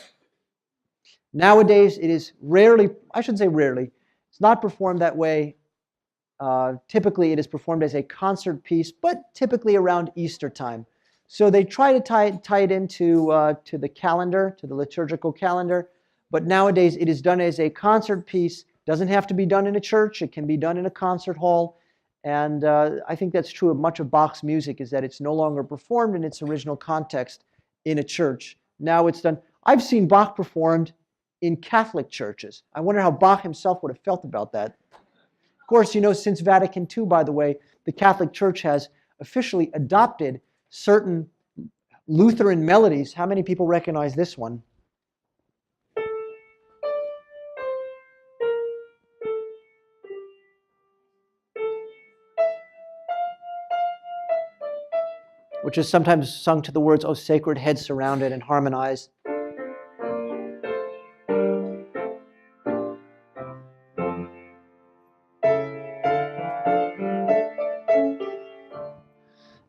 Nowadays, it is rarely, I shouldn't say rarely, it's not performed that way. Typically, it is performed as a concert piece, but typically around Easter time. So they try to tie it into to the calendar, to the liturgical calendar. But nowadays, it is done as a concert piece. Doesn't have to be done in a church. It can be done in a concert hall. And I think that's true of much of Bach's music, is that it's no longer performed in its original context in a church. Now it's done. I've seen Bach performed in Catholic churches. I wonder how Bach himself would have felt about that. Of course, since Vatican II, by the way, the Catholic Church has officially adopted certain Lutheran melodies. How many people recognize this one? which is sometimes sung to the words, "O sacred head surrounded," and harmonized.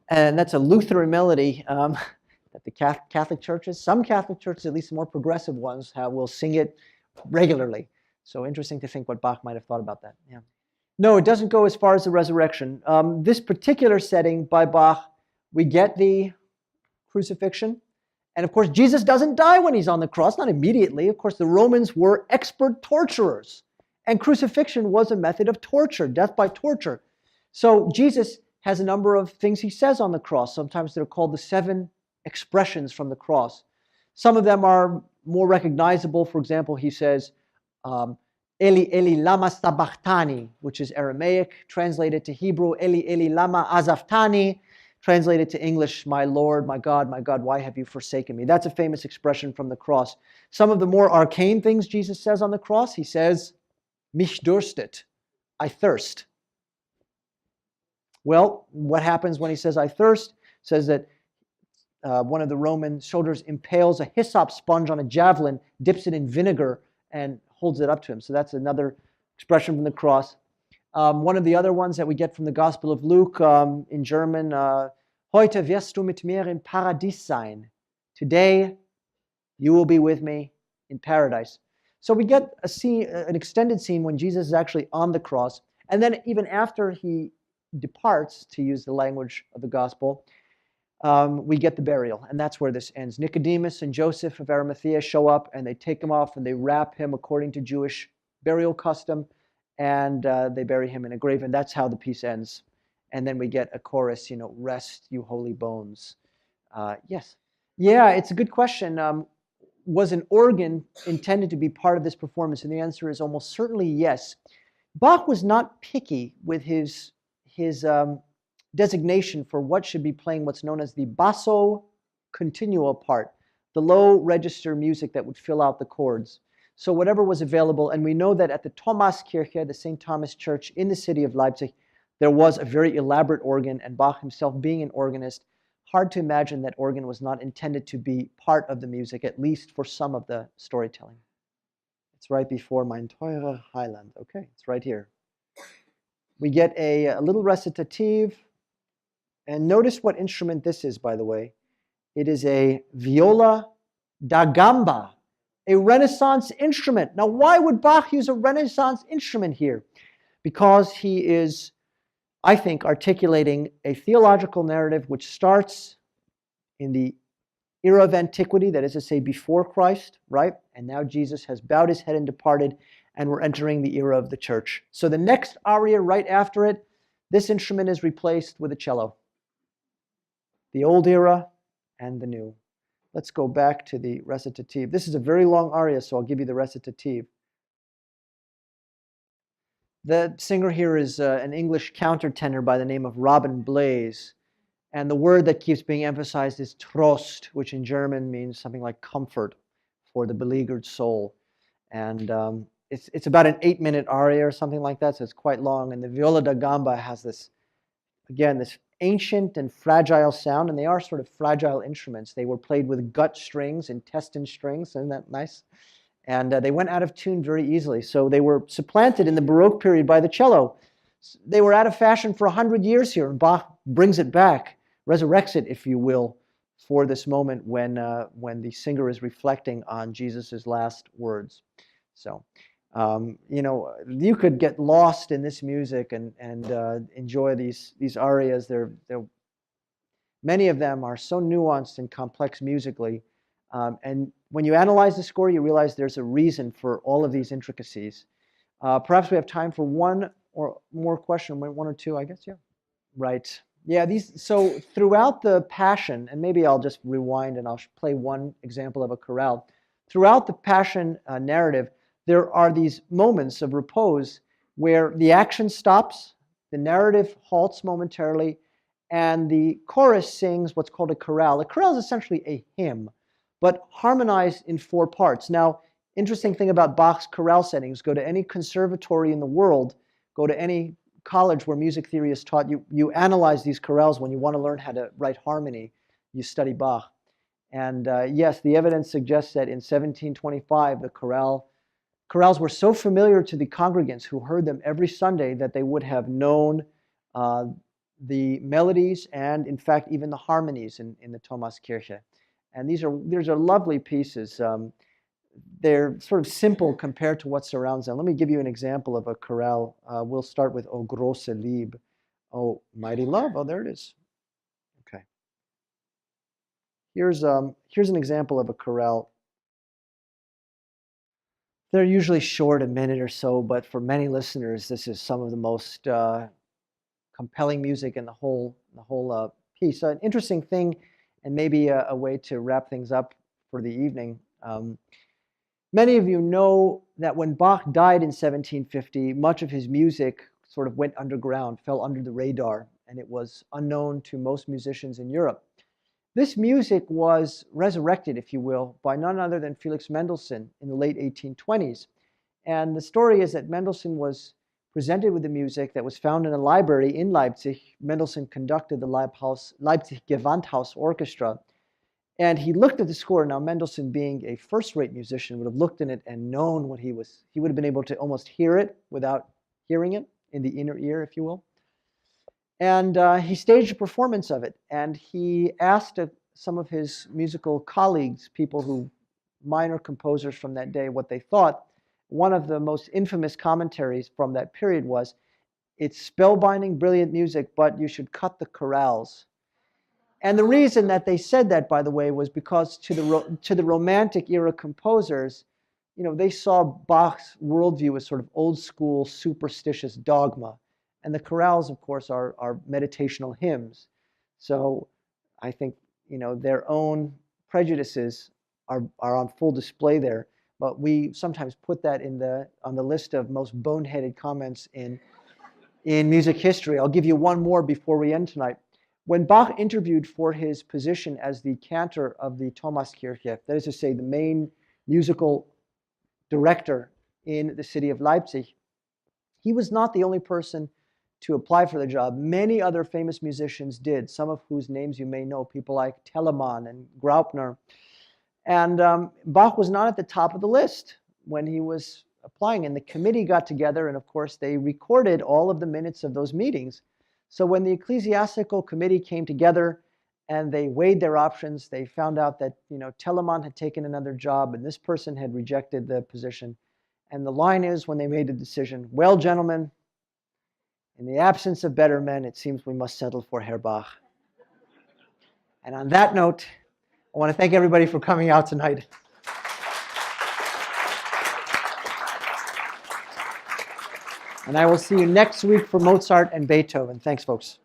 And that's a Lutheran melody that the Catholic churches, some Catholic churches, at least the more progressive ones, will sing it regularly. So interesting to think what Bach might have thought about that. Yeah. No, it doesn't go as far as the resurrection. This particular setting by Bach, we get the crucifixion. And of course, Jesus doesn't die when he's on the cross, not immediately. Of course, the Romans were expert torturers. And crucifixion was a method of torture, death by torture. So Jesus has a number of things he says on the cross. Sometimes they're called the 7 expressions from the cross. Some of them are more recognizable. For example, he says, Eli, Eli, lama sabachthani, which is Aramaic, translated to Hebrew, Eli, Eli, lama azavtani, translated to English, my Lord, my God, why have you forsaken me? That's a famous expression from the cross. Some of the more arcane things Jesus says on the cross, he says, mich durstet, I thirst. Well, what happens when he says, I thirst? Says that one of the Roman soldiers impales a hyssop sponge on a javelin, dips it in vinegar, and holds it up to him. So that's another expression from the cross. One of the other ones that we get from the Gospel of Luke in German, Heute wirst du mit mir im Paradies sein. Today you will be with me in paradise. So we get a scene, an extended scene when Jesus is actually on the cross. And then even after he departs, to use the language of the Gospel, we get the burial. And that's where this ends. Nicodemus and Joseph of Arimathea show up, and they take him off, and they wrap him according to Jewish burial custom, and they bury him in a grave, and that's how the piece ends. And then we get a chorus, rest, you holy bones. Yes. Yeah, it's a good question. Was an organ intended to be part of this performance? And the answer is almost certainly yes. Bach was not picky with his designation for what should be playing what's known as the basso continuo part, the low register music that would fill out the chords. So whatever was available, and we know that at the Thomaskirche, the St. Thomas Church in the city of Leipzig, there was a very elaborate organ, and Bach himself being an organist, hard to imagine that organ was not intended to be part of the music, at least for some of the storytelling. It's right before Mein teurer Heiland. Okay, it's right here. We get a little recitative, and notice what instrument this is, by the way. It is a viola da gamba, a Renaissance instrument. Now, why would Bach use a Renaissance instrument here? Because he is, I think, articulating a theological narrative which starts in the era of antiquity, that is to say, before Christ, right? And now Jesus has bowed his head and departed, and we're entering the era of the church. So the next aria right after it, this instrument is replaced with a cello. The old era and the new. Let's go back to the recitative. This is a very long aria, so I'll give you the recitative. The singer here is an English countertenor by the name of Robin Blaze. And the word that keeps being emphasized is Trost, which in German means something like comfort for the beleaguered soul. And it's about an 8-minute aria or something like that, so it's quite long. And the viola da gamba has this, again, this ancient and fragile sound, and they are sort of fragile instruments. They were played with gut strings, intestine strings, isn't that nice? And they went out of tune very easily. So they were supplanted in the Baroque period by the cello. They were out of fashion for 100 years here, and Bach brings it back, resurrects it, if you will, for this moment when the singer is reflecting on Jesus' last words. So, you could get lost in this music and enjoy these arias. Many of them are so nuanced and complex musically. And when you analyze the score, you realize there's a reason for all of these intricacies. Perhaps we have time for one or more question, one or two, I guess, yeah. Right. Yeah, so throughout the Passion, and maybe I'll just rewind and I'll play one example of a chorale. Throughout the Passion narrative, there are these moments of repose where the action stops, the narrative halts momentarily, and the chorus sings what's called a chorale. A chorale is essentially a hymn, but harmonized in 4 parts. Now, interesting thing about Bach's chorale settings, go to any conservatory in the world, go to any college where music theory is taught, you analyze these chorales when you want to learn how to write harmony. You study Bach. And yes, the evidence suggests that in 1725, the chorales were so familiar to the congregants who heard them every Sunday that they would have known the melodies and, in fact, even the harmonies in the Thomaskirche. And these are lovely pieces. They're sort of simple compared to what surrounds them. Let me give you an example of a chorale. We'll start with O große Liebe, Oh mighty love. Oh, there it is. Okay. Here's an example of a chorale. They're usually short, a minute or so, but for many listeners, this is some of the most compelling music in the whole piece. So an interesting thing, and maybe a way to wrap things up for the evening. Many of you know that when Bach died in 1750, much of his music sort of went underground, fell under the radar, and it was unknown to most musicians in Europe. This music was resurrected, if you will, by none other than Felix Mendelssohn in the late 1820s. And the story is that Mendelssohn was presented with the music that was found in a library in Leipzig. Mendelssohn conducted the Leipzig Gewandhaus Orchestra. And he looked at the score. Now, Mendelssohn, being a first-rate musician, would have looked in it and known what he would have been able to almost hear it without hearing it, in the inner ear, if you will. And he staged a performance of it. And he asked some of his musical colleagues, minor composers from that day, what they thought. One of the most infamous commentaries from that period was, "It's spellbinding, brilliant music, but you should cut the chorales." And the reason that they said that, by the way, was because to the Romantic era composers, they saw Bach's worldview as sort of old school, superstitious dogma. And the chorales, of course, are meditational hymns. So I think, their own prejudices are on full display there. But we sometimes put that on the list of most boneheaded comments in music history. I'll give you one more before we end tonight. When Bach interviewed for his position as the cantor of the Thomaskirche, that is to say, the main musical director in the city of Leipzig, he was not the only person to apply for the job. Many other famous musicians did, some of whose names you may know, people like Telemann and Graupner. And Bach was not at the top of the list when he was applying. And the committee got together, and of course, they recorded all of the minutes of those meetings. So when the ecclesiastical committee came together and they weighed their options, they found out that Telemann had taken another job and this person had rejected the position. And the line is, when they made the decision, "Well, gentlemen, in the absence of better men, it seems we must settle for Herr Bach." And on that note, I want to thank everybody for coming out tonight. And I will see you next week for Mozart and Beethoven. Thanks, folks.